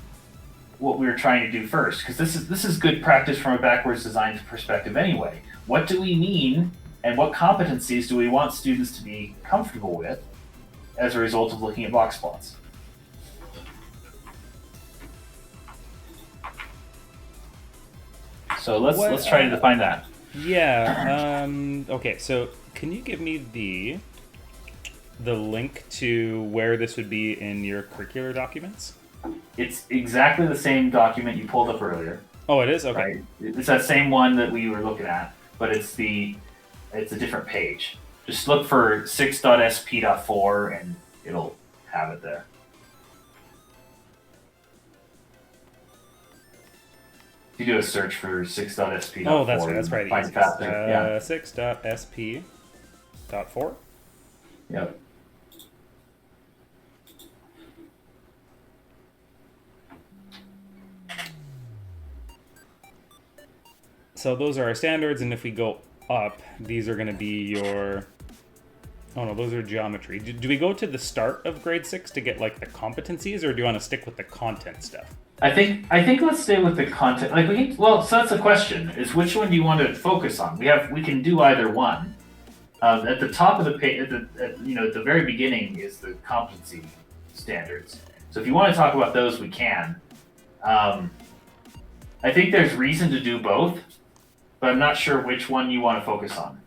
what we were trying to do first, because this is good practice from a backwards design perspective anyway. What do we mean, and what competencies do we want students to be comfortable with as a result of looking at box plots? So let's try to define that. Yeah. Okay. So can you give me the link to where this would be in your curricular documents? It's exactly the same document you pulled up earlier. Oh, it is? Okay. Right? It's that same one that we were looking at, but it's a different page. Just look for 6.sp.4 and it'll have it there. If you do a search for 6.sp.4, Oh, that's right. That's right. Find it faster. 6.sp.4. Yep. So those are our standards, and if we go up, these are going to be your... Oh no, those are geometry. Do we go to the start of grade 6 to get like the competencies, or do you want to stick with the content stuff? I think let's stay with the content. So that's the question: is which one do you want to focus on? We can do either one. At the top of the page, at the very beginning is the competency standards. So if you want to talk about those, we can. I think there's reason to do both, but I'm not sure which one you want to focus on.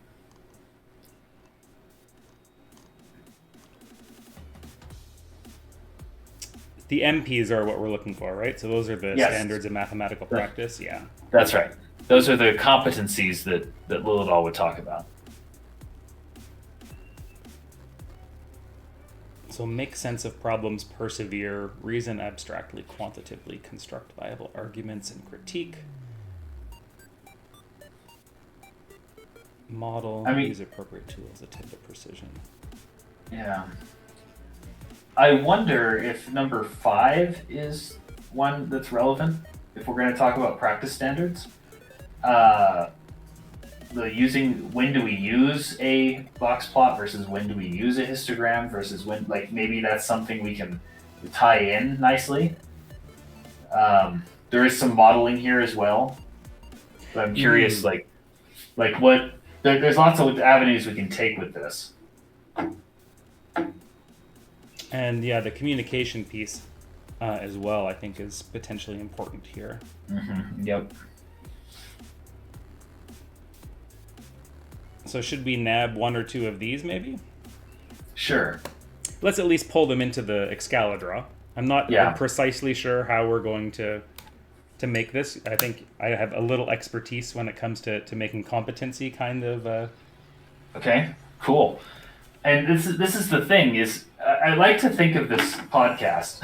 The MPs are what we're looking for, right? So those are the standards of mathematical practice. Yeah. That's right. Those are the competencies that Liljedahl would talk about. So make sense of problems, persevere, reason abstractly, quantitatively, construct viable arguments, and critique. Model, use appropriate tools, attend to precision. Yeah. I wonder if number 5 is one that's relevant if we're going to talk about practice standards. When do we use a box plot versus when do we use a histogram versus when, maybe that's something we can tie in nicely. There is some modeling here as well, but I'm curious, there's lots of avenues we can take with this. And yeah, the communication piece as well, I think, is potentially important here. Mm-hmm. Yep. So should we nab 1 or 2 of these, maybe? Sure. Let's at least pull them into the Excalibur. I'm not precisely sure how we're going to make this. I think I have a little expertise when it comes to making competency kind of... Okay, cool. And this is the thing, is I like to think of this podcast.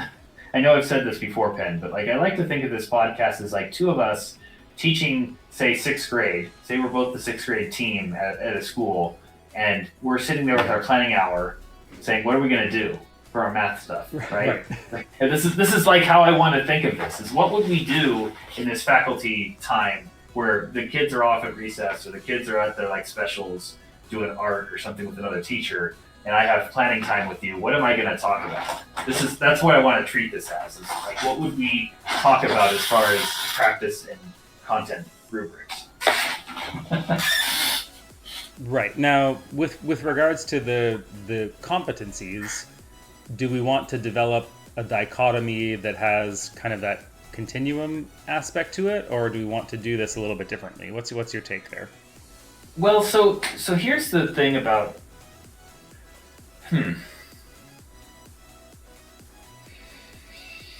I know I've said this before, Penn, but I like to think of this podcast as like two of us teaching, say, 6th grade. Say we're both the 6th grade team at a school, and we're sitting there with our planning hour saying, what are we going to do for our math stuff, right? And this is like how I want to think of this, is what would we do in this faculty time where the kids are off at recess or the kids are at their specials doing art or something with another teacher, and I have planning time with you. What am I going to talk about? That's what I want to treat this as, is what would we talk about as far as practice and content rubrics. Right. Now, with regards to the competencies, do we want to develop a dichotomy that has kind of that continuum aspect to it, or do we want to do this a little bit differently? What's your take there? Well, so here's the thing about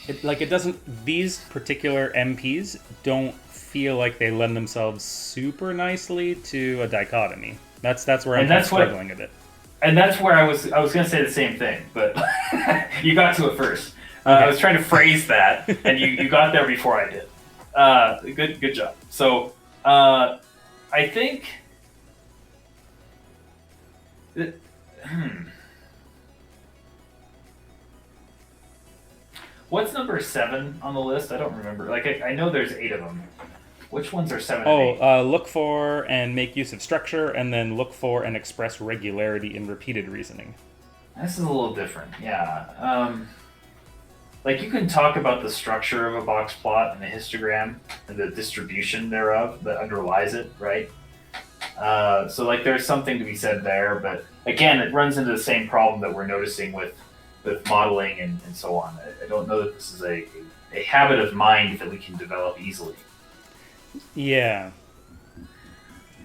it doesn't, these particular MPs don't feel like they lend themselves super nicely to a dichotomy. That's where I'm struggling a bit. And that's where I was going to say the same thing, but you got to it first. Okay. I was trying to phrase that, and you got there before I did. Good job. So I think that, what's number 7 on the list? I don't remember. I know there's 8 of them. Which ones are 7 and 8? Look for and make use of structure, and then look for and express regularity in repeated reasoning. This is a little different, yeah. You can talk about the structure of a box plot and the histogram and the distribution thereof that underlies it, right? So there's something to be said there, but again, it runs into the same problem that we're noticing with modeling and so on. I don't know that this is a habit of mind that we can develop easily. Yeah.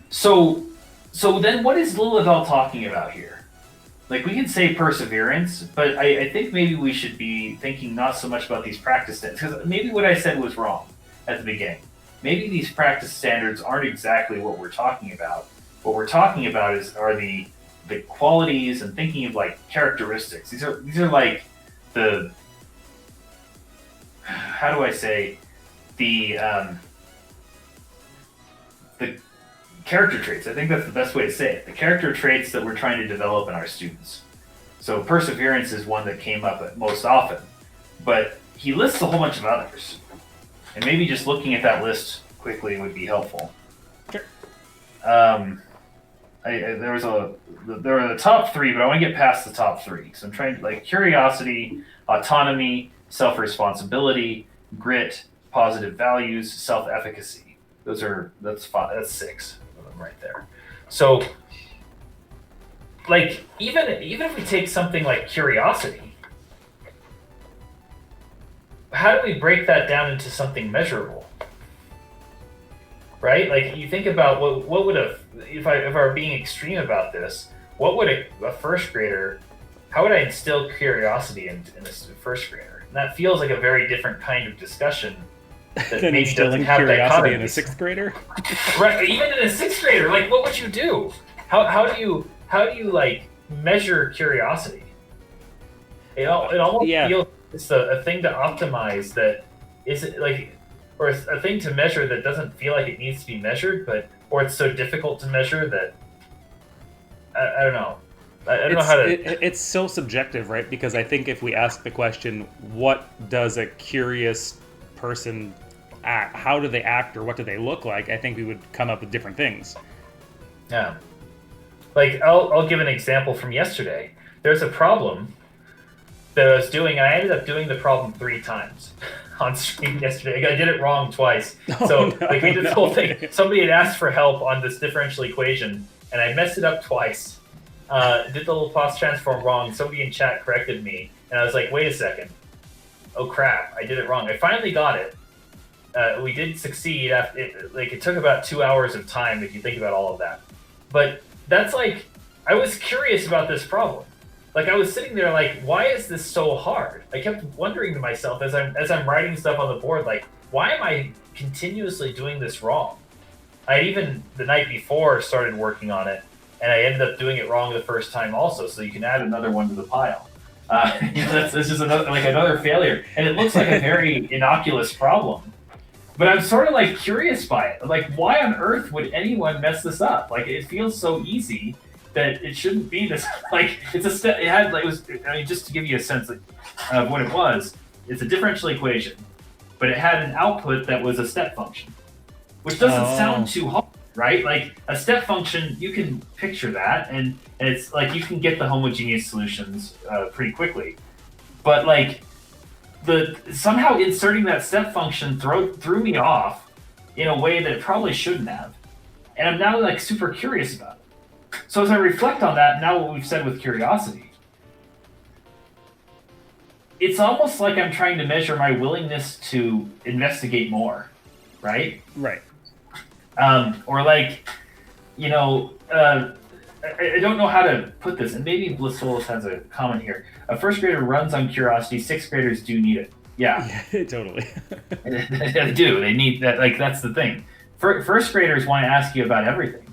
So then what is Liljedahl talking about here? like we can say perseverance, but I think maybe we should be thinking not so much about these practice standards, because maybe what I said was wrong at the beginning. Maybe these practice standards aren't exactly what we're talking about. What we're talking about are the qualities, and thinking of like characteristics. These are like the, how do I say, the character traits. I think that's the best way to say it. The character traits that we're trying to develop in our students. So perseverance is one that came up most often, but he lists a whole bunch of others, and maybe just looking at that list quickly would be helpful. Sure. There were the top three, but I want to get past the top three. So I'm trying to, like, curiosity, autonomy, self-responsibility, grit, positive values, self-efficacy. That's five, that's six of them right there. So, like, even if we take something like curiosity, how do we break that down into something measurable? Right? Like, you think about what would if I were being extreme about this, what would a first grader, how would I instill curiosity in a first grader? And that feels like a very different kind of discussion that Then maybe doesn't instilling have curiosity in a dichotomies. sixth grader. Right, even in a sixth grader, like, what would you do? How do you like measure curiosity? It almost feels it's a thing to optimize that isn't like, or it's a thing to measure that doesn't feel like it needs to be measured, or it's so difficult to measure that I don't know. I don't know how to. It's so subjective, right? Because I think if we ask the question, what does a curious person act? How do they act, or what do they look like? I think we would come up with different things. Yeah. Like, I'll give an example from yesterday. There's a problem that I was doing, and I ended up doing the problem 3 times on stream yesterday. I did it wrong twice. So we did this whole thing. Somebody had asked for help on this differential equation, and I messed it up twice. Did the Laplace transform wrong. Somebody in chat corrected me, and I was like, wait a second. Oh crap, I did it wrong. I finally got it. We did succeed. It took about 2 hours of time if you think about all of that. But that's like, I was curious about this problem. Like, I was sitting there like, why is this so hard? I kept wondering to myself as I'm writing stuff on the board, like, why am I continuously doing this wrong? I even the night before started working on it, and I ended up doing it wrong the first time also. So you can add another one to the pile. That's just another failure, and it looks like a very innocuous problem. But I'm sort of like curious by it. Like, why on earth would anyone mess this up? Like, it feels so easy that it shouldn't be this. Like, it's a step. It had like, it was. I mean, just to give you a sense of what it was, it's a differential equation, but it had an output that was a step function, which doesn't sound too hard, right? Like, a step function, you can picture that, and it's like you can get the homogeneous solutions pretty quickly, but like. Somehow inserting that step function threw me off in a way that it probably shouldn't have, and I'm now like super curious about it. So as I reflect on that, now what we've said with curiosity, it's almost like I'm trying to measure my willingness to investigate more, right? Right. Or like, you know, I don't know how to put this, and maybe Blissoulis has a comment here. A first grader runs on curiosity. Sixth graders do need it. Yeah, Totally. they do. They need that. Like, that's the thing. First graders want to ask you about everything,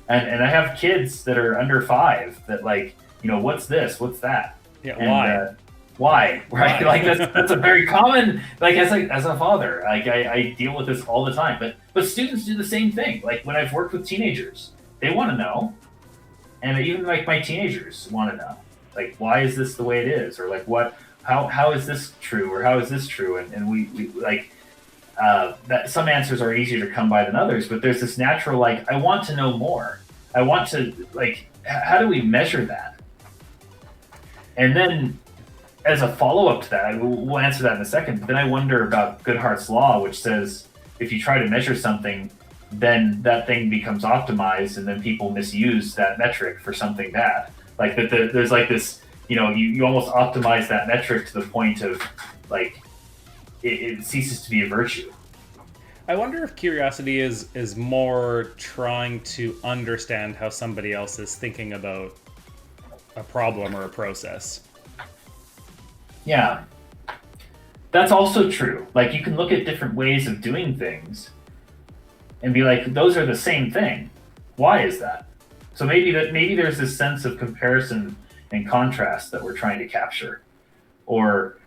and I have kids that are under 5 that, like, you know, what's this? What's that? Yeah. And, why? Right? Why? Like, that's a very common. Like, as a father, like I deal with this all the time. But students do the same thing. Like, when I've worked with teenagers, they want to know. And even like my teenagers want to know, like, why is this the way it is, or like how is this true, or how is this true? And we like that some answers are easier to come by than others, but there's this natural, like, I want to know more. I want to, like, how do we measure that? And then as a follow-up to that, we'll answer that in a second, but then I wonder about Goodhart's law, which says if you try to measure something, then that thing becomes optimized, and then people misuse that metric for something bad. Like, there's like this, you know, you almost optimize that metric to the point of, like, it ceases to be a virtue. I wonder if curiosity is more trying to understand how somebody else is thinking about a problem or a process. Yeah. That's also true. Like, you can look at different ways of doing things and be like, those are the same thing. Why is that? So maybe there's this sense of comparison and contrast that we're trying to capture. Or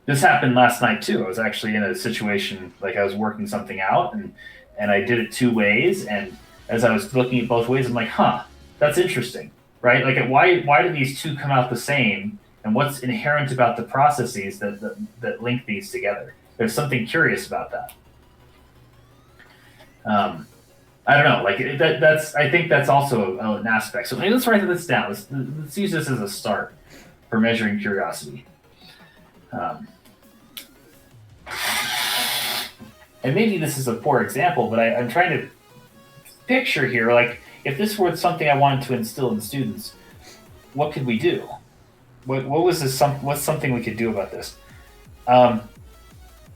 this happened last night too. I was actually in a situation, like I was working something out, and I did it 2 ways. And as I was looking at both ways, I'm like, huh, that's interesting, right? Like, why do these two come out the same? And what's inherent about the processes that link these together? There's something curious about that. I don't know. Like, that's. I think that's also an aspect. So maybe let's write this down. Let's use this as a start for measuring curiosity. And maybe this is a poor example, but I'm trying to picture here, like, if this were something I wanted to instill in students, what could we do? What was this? What's something we could do about this? I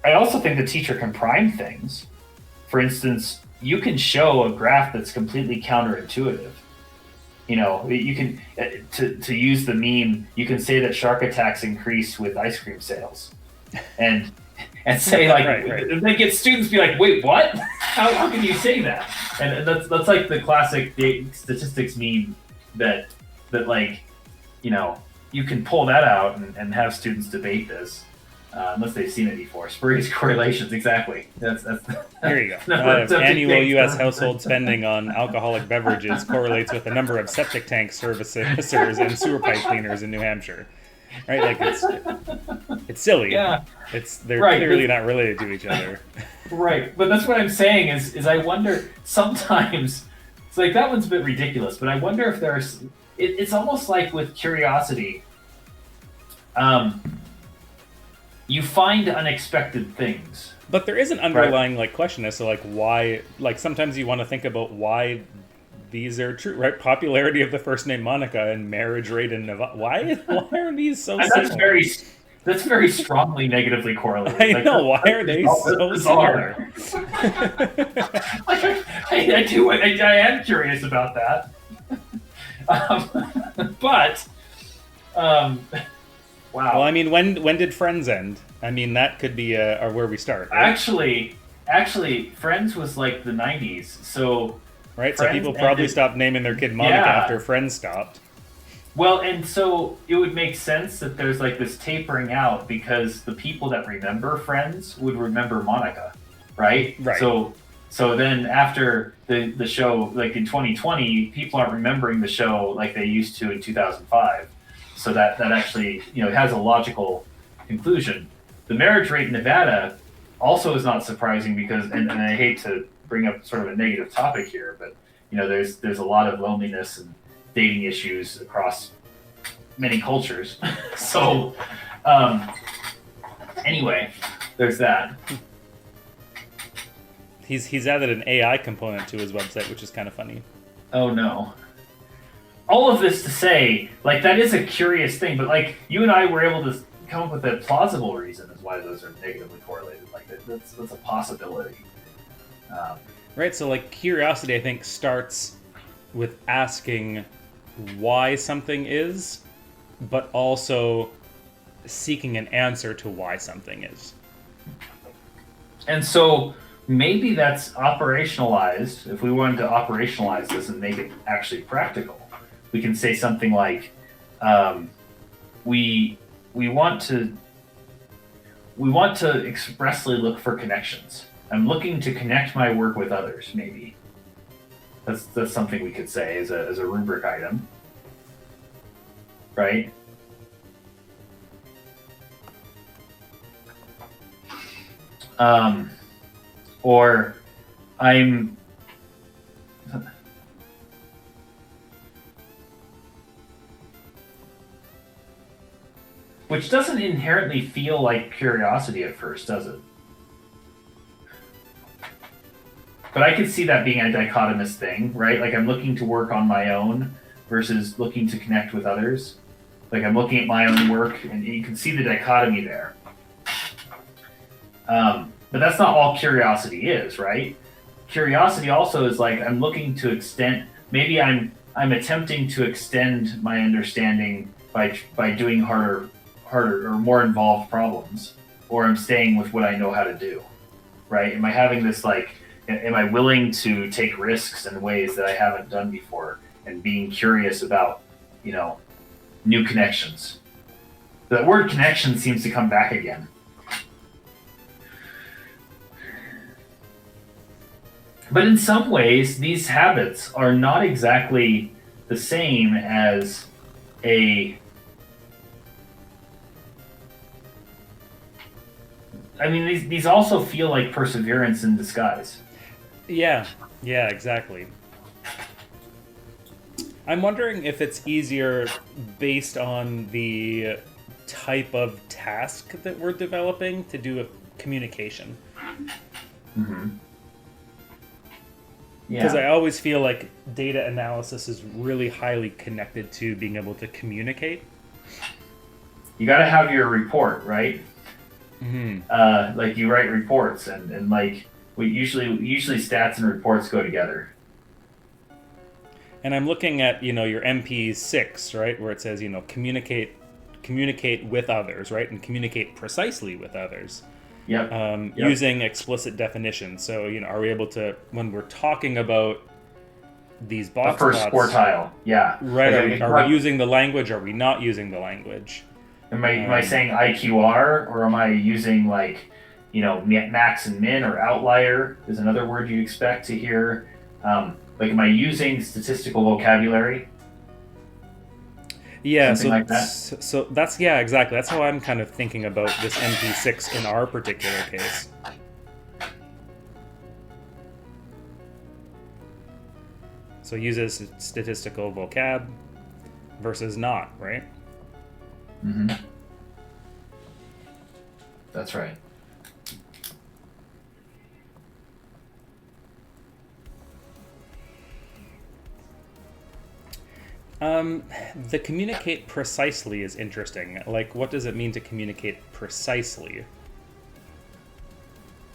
also think the teacher can prime things. For instance, you can show a graph that's completely counterintuitive. You know, you can to use the meme, you can say that shark attacks increase with ice cream sales, and say like, right. They get students be like, wait, what? How can you say that? And that's like the classic statistics meme that like, you know, you can pull that out and have students debate this, unless they've seen it before. Spurious correlations, exactly. That's Here you go. Annual U.S. household spending on alcoholic beverages correlates with the number of septic tank servicers and sewer pipe cleaners in New Hampshire. Right? Like, it's silly. Yeah. They're clearly not related to each other. Right. But that's what I'm saying is I wonder sometimes, it's like, that one's a bit ridiculous, but I wonder if there's, it's almost like with curiosity, you find unexpected things. But there is an underlying like question as to like why, like sometimes you want to think about why these are true, right? Popularity of the first name Monica and marriage rate in Nevada. Why are these so similar? That's very strongly negatively correlated. I know, why are they so similar? I am curious about that. But wow. Well, I mean, when did Friends end? I mean, that could be where we start. Right? Actually, Friends was like the 90s, so right. Friends so people probably stopped naming their kid Monica after Friends stopped. Well, and so it would make sense that there's like this tapering out because the people that remember Friends would remember Monica, right? Right. So then after the show, like in 2020, people aren't remembering the show like they used to in 2005. So that actually, you know, has a logical conclusion. The marriage rate in Nevada also is not surprising because, and I hate to bring up sort of a negative topic here, but you know, there's a lot of loneliness and dating issues across many cultures. So anyway, there's that. He's added an AI component to his website, which is kind of funny. Oh no. All of this to say, like, that is a curious thing, but like you and I were able to come up with a plausible reason as why those are negatively correlated. Like that's a possibility. Right. So like curiosity, I think, starts with asking why something is, but also seeking an answer to why something is. And so maybe that's operationalized. If we wanted to operationalize this and make it actually practical, we can say something like, we want to expressly look for connections. I'm looking to connect my work with others, maybe. That's something we could say as a rubric item, right? Or I'm which doesn't inherently feel like curiosity at first, does it? But I could see that being a dichotomous thing, right? Like I'm looking to work on my own versus looking to connect with others. Like I'm looking at my own work, and you can see the dichotomy there. But that's not all curiosity is, right? Curiosity also is like I'm looking to extend. Maybe I'm I'm attempting to extend my understanding by doing harder or more involved problems, or I'm staying with what I know how to do, right? Am I having this like, am I willing to take risks in ways that I haven't done before, and being curious about, new connections? The word connection seems to come back again. But in some ways, these habits are not exactly the same as these also feel like perseverance in disguise. Yeah, exactly. I'm wondering if it's easier based on the type of task that we're developing to do a communication. Mm-hmm. Because Yeah. I always feel like data analysis is really highly connected to being able to communicate. You got to have your report, right? Mm-hmm. Like you write reports, and like we usually stats and reports go together. And I'm looking at, your MP6, right, where it says, communicate with others, right, and communicate precisely with others. Yep. Using explicit definitions. So, are we able to, when we're talking about these box The first plots, quartile, yeah. right? Like, Are we using the language? Are we not using the language? am I saying IQR, or am I using like, max and min, or outlier is another word you expect to hear. Like, am I using statistical vocabulary? Yeah, Something like that. so that's, yeah, exactly. That's how I'm kind of thinking about this MP6 in our particular case. So uses statistical vocab versus not, right? Mm-hmm. That's right. The communicate precisely is interesting. Like, what does it mean to communicate precisely?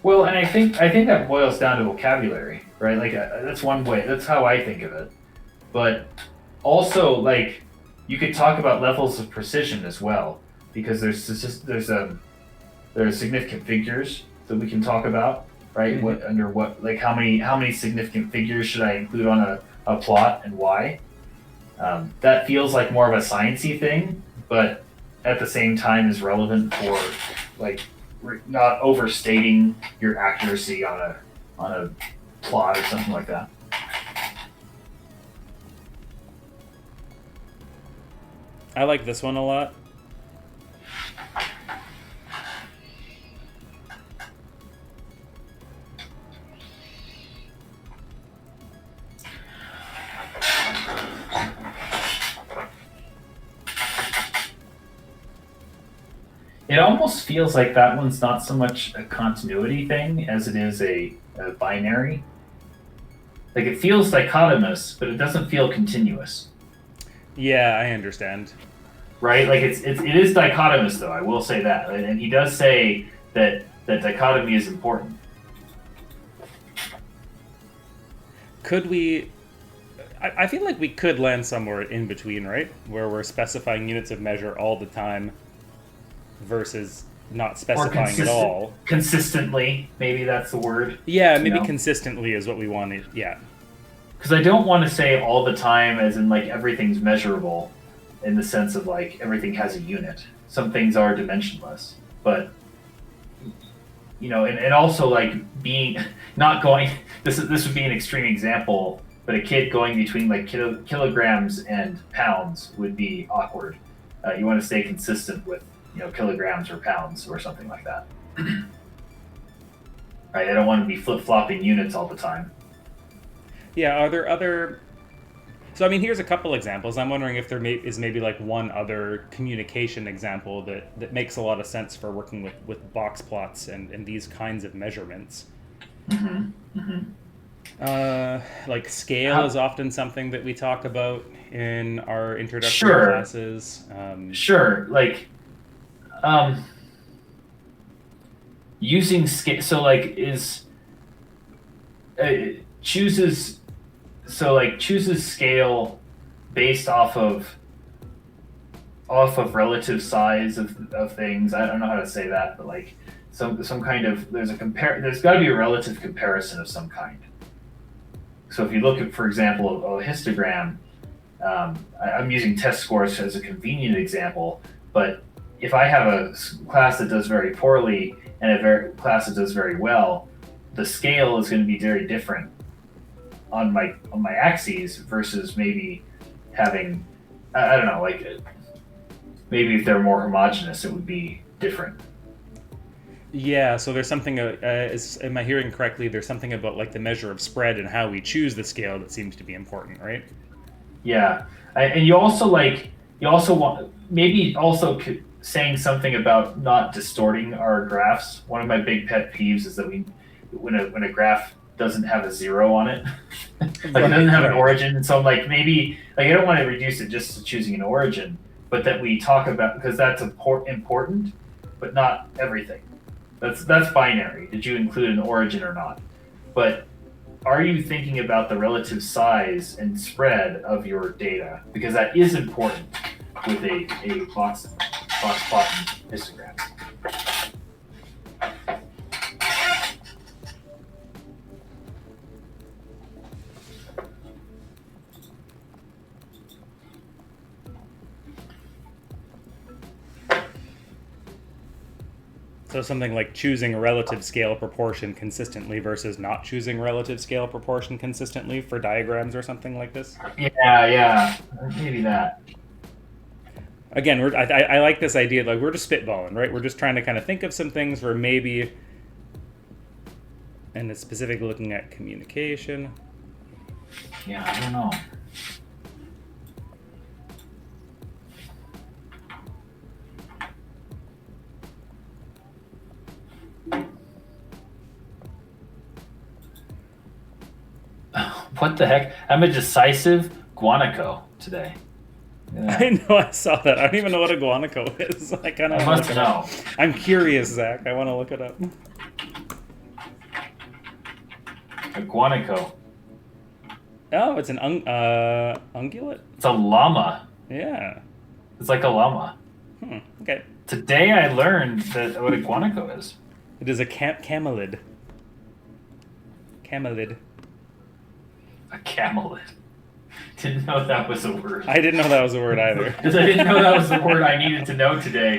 Well, and I think that boils down to vocabulary, right? Like that's one way. That's how I think of it. But also, like, you could talk about levels of precision as well, because there's significant figures that we can talk about, right? Mm-hmm. Like how many significant figures should I include on a plot, and why? That feels like more of a sciencey thing, but at the same time is relevant for like not overstating your accuracy on a plot or something like that. I like this one a lot. It almost feels like that one's not so much a continuity thing as it is a binary. Like, it feels dichotomous, but it doesn't feel continuous. Yeah, I understand. Right? Like it is dichotomous, though. I will say that, and he does say that dichotomy is important. Could we? I feel like we could land somewhere in between, right? Where we're specifying units of measure all the time versus not specifying at all. Consistently, maybe that's the word. Yeah, maybe consistently is what we wanted. Yeah. Because I don't want to say all the time as in like everything's measurable in the sense of like everything has a unit. Some things are dimensionless, but and also like being not going. This would be an extreme example, but a kid going between like kilograms and pounds would be awkward. You want to stay consistent with kilograms or pounds or something like that. Right? I don't want to be flip-flopping units all the time. Yeah, are there other... So, I mean, here's a couple examples. I'm wondering if there is maybe like one other communication example that makes a lot of sense for working with box plots and these kinds of measurements. Mm-hmm. Mm-hmm. Like scale is often something that we talk about in our introductory classes. Sure, like using scale. So like chooses scale based off of relative size of things. I don't know how to say that, but like some kind of there's got to be a relative comparison of some kind. So if you look at, for example, a histogram, I'm using test scores as a convenient example, but if I have a class that does very poorly and a class that does very well, the scale is going to be very different on my axes versus maybe having, I don't know, like maybe if they're more homogeneous, it would be different. Yeah, so there's something, am I hearing correctly, there's something about like the measure of spread and how we choose the scale that seems to be important, right? Yeah, and you also want, maybe also saying something about not distorting our graphs. One of my big pet peeves is that when a graph doesn't have a 0 on it, like it doesn't have an origin, and so I'm like, maybe like I don't want to reduce it just to choosing an origin, but that we talk about, because that's important, but not everything. That's binary. Did you include an origin or not? But are you thinking about the relative size and spread of your data? Because that is important with a box plot histogram. So something like choosing relative scale proportion consistently versus not choosing relative scale proportion consistently for diagrams or something like this? Yeah, maybe that. Again, I like this idea, like we're just spitballing, right? We're just trying to kind of think of some things where maybe, and it's specifically looking at communication. Yeah, I don't know. What the heck? I'm a decisive guanaco today. Yeah. I know, I saw that. I don't even know what a guanaco is. I kind of must know. I'm curious, Zach. I want to look it up. A guanaco. Oh, it's an ungulate? It's a llama. Yeah. It's like a llama. Okay. Today I learned what a guanaco is. It is a camelid. Camelid. A camelid. Didn't know that was a word. I didn't know that was a word either. Because I didn't know that was the word I needed to know today.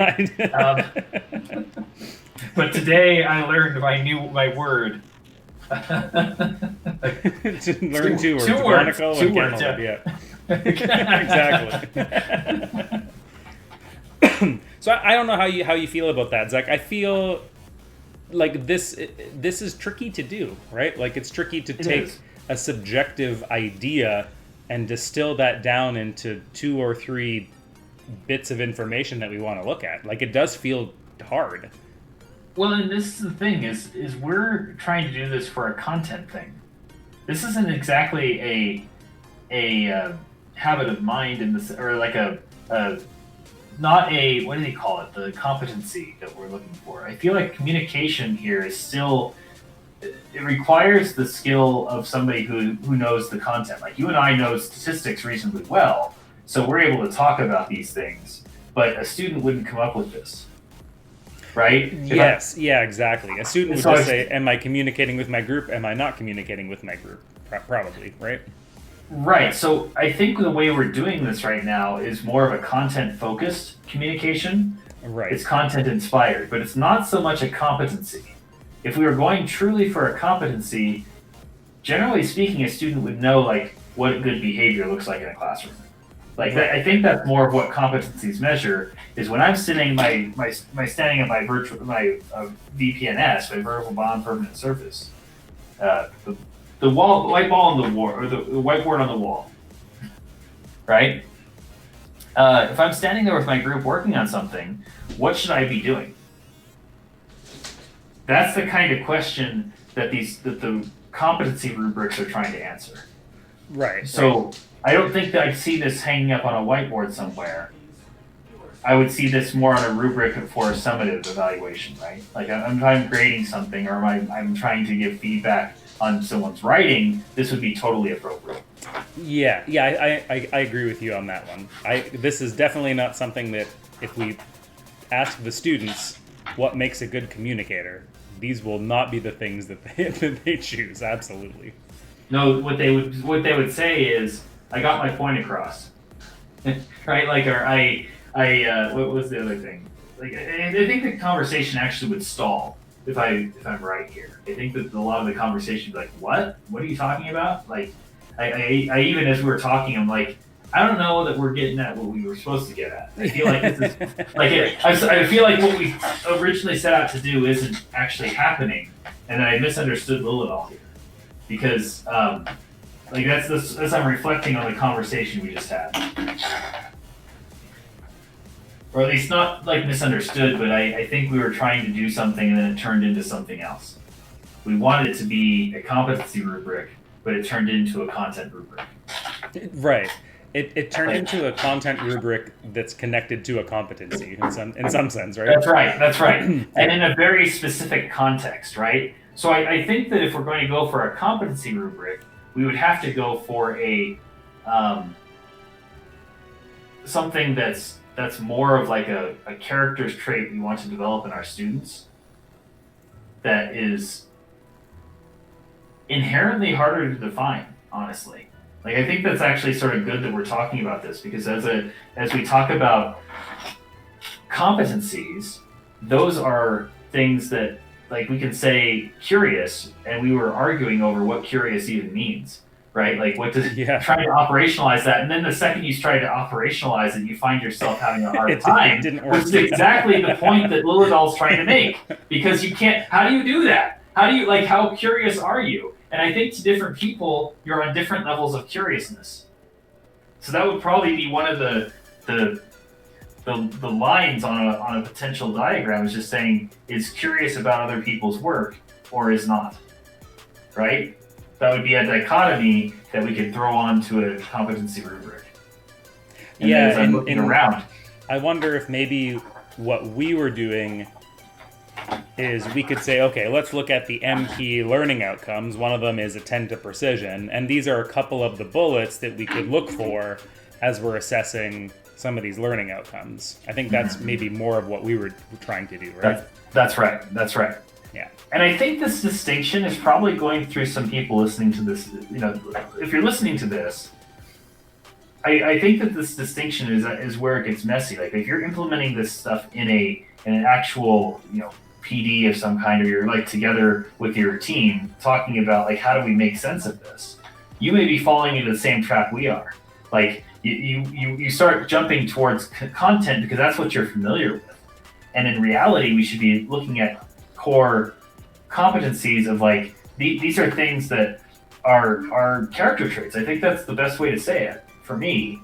But today I learned my word. Learn two words. Two words. Two words. Yeah. Exactly. So I don't know how you feel about that, Zach. I feel like this is tricky to do, right? Like it's tricky to take a subjective idea and distill that down into 2 or 3 bits of information that we want to look at. Like it does feel hard. Well, and this is the thing is we're trying to do this for a content thing. This isn't exactly a habit of mind in this, or like not a, what do they call it? The competency that we're looking for. I feel like communication here is still, it requires the skill of somebody who knows the content. Like you and I know statistics reasonably well, so we're able to talk about these things, but a student wouldn't come up with this. Right? Yes, yeah, exactly. A student would just say, am I communicating with my group? Am I not communicating with my group? Probably, right? Right. So I think the way we're doing this right now is more of a content-focused communication. Right. It's content-inspired, but it's not so much a competency. If we were going truly for a competency, generally speaking, a student would know like what good behavior looks like in a classroom. Like I think that's more of what competencies measure is when I'm sitting my standing at my VPNS, my vertical bond permanent surface, the white ball on the wall, or the whiteboard on the wall, right? If I'm standing there with my group working on something, what should I be doing? That's the kind of question that the competency rubrics are trying to answer. Right. So. Right. I don't think that I'd see this hanging up on a whiteboard somewhere. I would see this more on a rubric for a summative evaluation, right? Like I'm grading something, or I'm trying to give feedback on someone's writing, this would be totally appropriate. Yeah, I agree with you on that one. This is definitely not something that if we ask the students what makes a good communicator, these will not be the things that they choose. Absolutely. No, what they would say is, I got my point across, right? Like, or what was the other thing? Like, I think the conversation actually would stall if I'm right here. I think that a lot of the conversation would be like, what? What are you talking about? Like, I even as we were talking, I'm like, I don't know that we're getting at what we were supposed to get at. I feel like this is like I feel like what we originally set out to do isn't actually happening, and I misunderstood Liljedahl here because like that's as I'm reflecting on the conversation we just had, or at least not like misunderstood, but I think we were trying to do something and then it turned into something else. We wanted it to be a competency rubric, but it turned into a content rubric. Right. It turned into a content rubric that's connected to a competency in some sense, right? That's right. And in a very specific context, right? So I think that if we're going to go for a competency rubric, we would have to go for a something that's more of like a character's trait we want to develop in our students that is inherently harder to define, honestly. Like, I think that's actually sort of good that we're talking about this, because as we talk about competencies, those are things that, like, we can say curious, and we were arguing over what curious even means, right? Like, what does try to operationalize that, and then the second you try to operationalize it, you find yourself having a hard time, which is exactly the point that Liljedahl's trying to make, because you can't. How do you do that? How do you, like, how curious are you? And I think to different people, you're on different levels of curiousness. So that would probably be one of the lines on a potential diagram, is just saying, is curious about other people's work or is not, right? That would be a dichotomy that we could throw onto a competency rubric. And as I'm looking around, I wonder if maybe what we were doing is we could say, okay, let's look at the M key learning outcomes. One of them is attend to precision. And these are a couple of the bullets that we could look for as we're assessing some of these learning outcomes. I think that's maybe more of what we were trying to do, right? That's right. Yeah. And I think this distinction is probably going through some people listening to this. You know, if you're listening to this, I think that this distinction is where it gets messy. Like, if you're implementing this stuff in an actual, PD of some kind, or you're like together with your team talking about, like, how do we make sense of this, you may be falling into the same trap we are. Like, you start jumping towards content because that's what you're familiar with, and in reality we should be looking at core competencies of, like, these are things that are character traits. I think that's the best way to say it for me,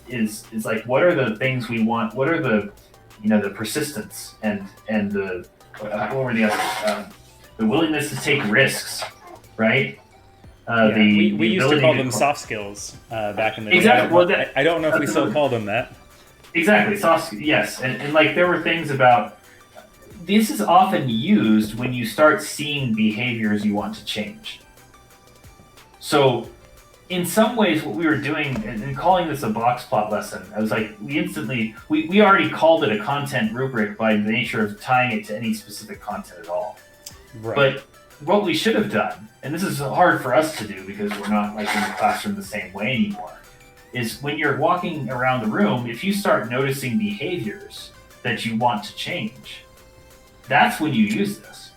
is like, what are the things we want, what are the the persistence and the what were the others? The willingness to take risks, right? We used to call them soft skills back in the day. Exactly. I don't know if we still call them that. Exactly, soft. Yes, and like, there were things about. This is often used when you start seeing behaviors you want to change. So, in some ways, what we were doing and calling this a box plot lesson, I was like, we already called it a content rubric by the nature of tying it to any specific content at all. Right. But what we should have done, and this is hard for us to do because we're not, like, in the classroom the same way anymore, is when you're walking around the room, if you start noticing behaviors that you want to change, that's when you use this.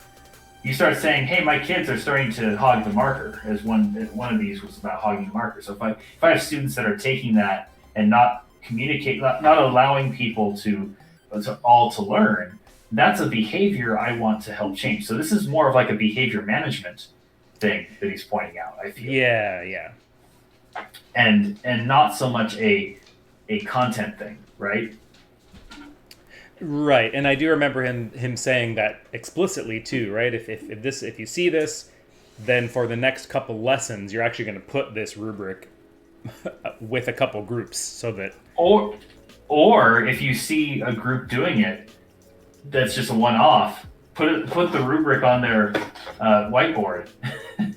You start saying, hey, my kids are starting to hog the marker, as one of these was about hogging the marker. So if I have students that are taking that and not allowing people to learn, that's a behavior I want to help change. So this is more of like a behavior management thing that he's pointing out, I feel. Yeah. And not so much a content thing, right? Right, and I do remember him saying that explicitly too, right? If you see this, then for the next couple lessons, you're actually going to put this rubric with a couple groups, so that or if you see a group doing it, that's just a one-off. Put the rubric on their whiteboard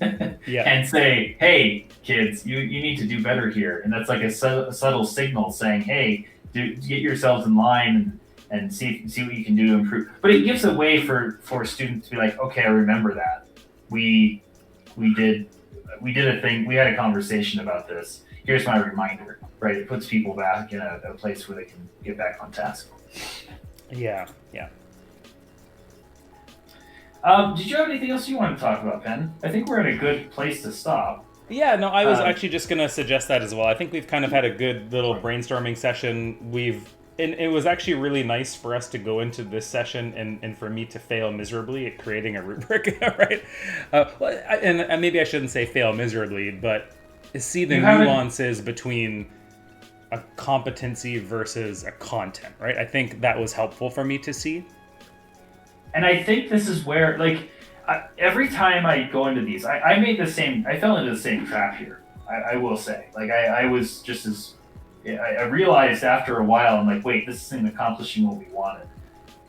and say, hey, kids, you need to do better here. And that's like a subtle signal saying, hey, get yourselves in line and see what you can do to improve. But it gives a way for students to be like, okay, I remember that. We did a thing, we had a conversation about this. Here's my reminder, right? It puts people back in a place where they can get back on task. Yeah. Did you have anything else you want to talk about, Penn? I think we're at a good place to stop. Yeah, no, I was actually just going to suggest that as well. I think we've kind of had a good little brainstorming session. And it was actually really nice for us to go into this session and for me to fail miserably at creating a rubric, right? And maybe I shouldn't say fail miserably, but see the nuances between a competency versus a content, right? I think that was helpful for me to see. And I think this is where, like, every time I go into these, I fell into the same trap here. I will say, like, I was just as, I realized after a while, I'm like, wait, this isn't accomplishing what we wanted.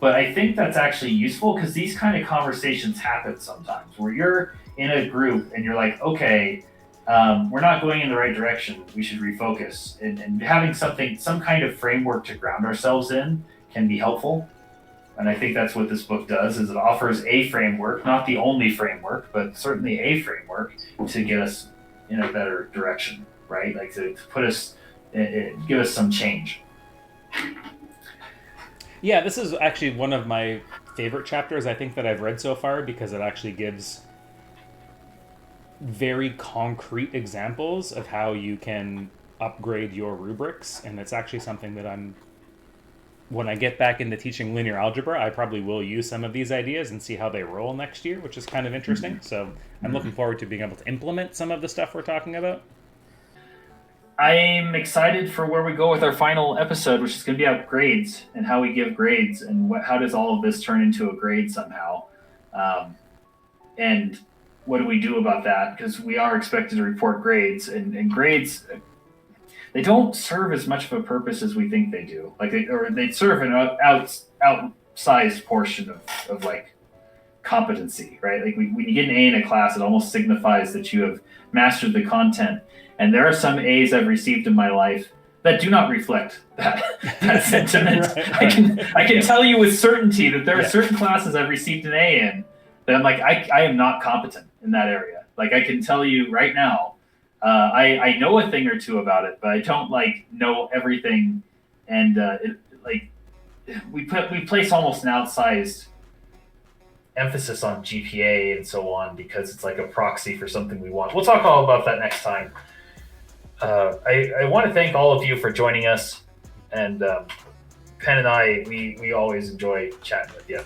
But I think that's actually useful because these kind of conversations happen sometimes where you're in a group and you're like, okay, we're not going in the right direction. We should refocus. And having some kind of framework to ground ourselves in can be helpful. And I think that's what this book does, is it offers a framework, not the only framework, but certainly a framework to get us in a better direction, right? Like to put us, give us some change. Yeah, this is actually one of my favorite chapters I think that I've read so far because it actually gives very concrete examples of how you can upgrade your rubrics. And it's actually something that when I get back into teaching linear algebra, I probably will use some of these ideas and see how they roll next year, which is kind of interesting. Mm-hmm. So I'm looking forward to being able to implement some of the stuff we're talking about. I'm excited for where we go with our final episode, which is going to be about grades and how we give grades and how does all of this turn into a grade somehow. And what do we do about that? Because we are expected to report grades, and grades, they don't serve as much of a purpose as we think they do. Like they serve an outsized portion of like competency, right? Like when you get an A in a class, it almost signifies that you have mastered the content. And there are some A's I've received in my life that do not reflect that sentiment. Right. I can tell you with certainty that there are certain classes I've received an A in that I'm like, I am not competent in that area. Like I can tell you right now, I know a thing or two about it, but I don't like know everything. And we place almost an outsized emphasis on GPA and so on because it's like a proxy for something we want. We'll talk all about that next time. I want to thank all of you for joining us, and Penn and I, we always enjoy chatting with you.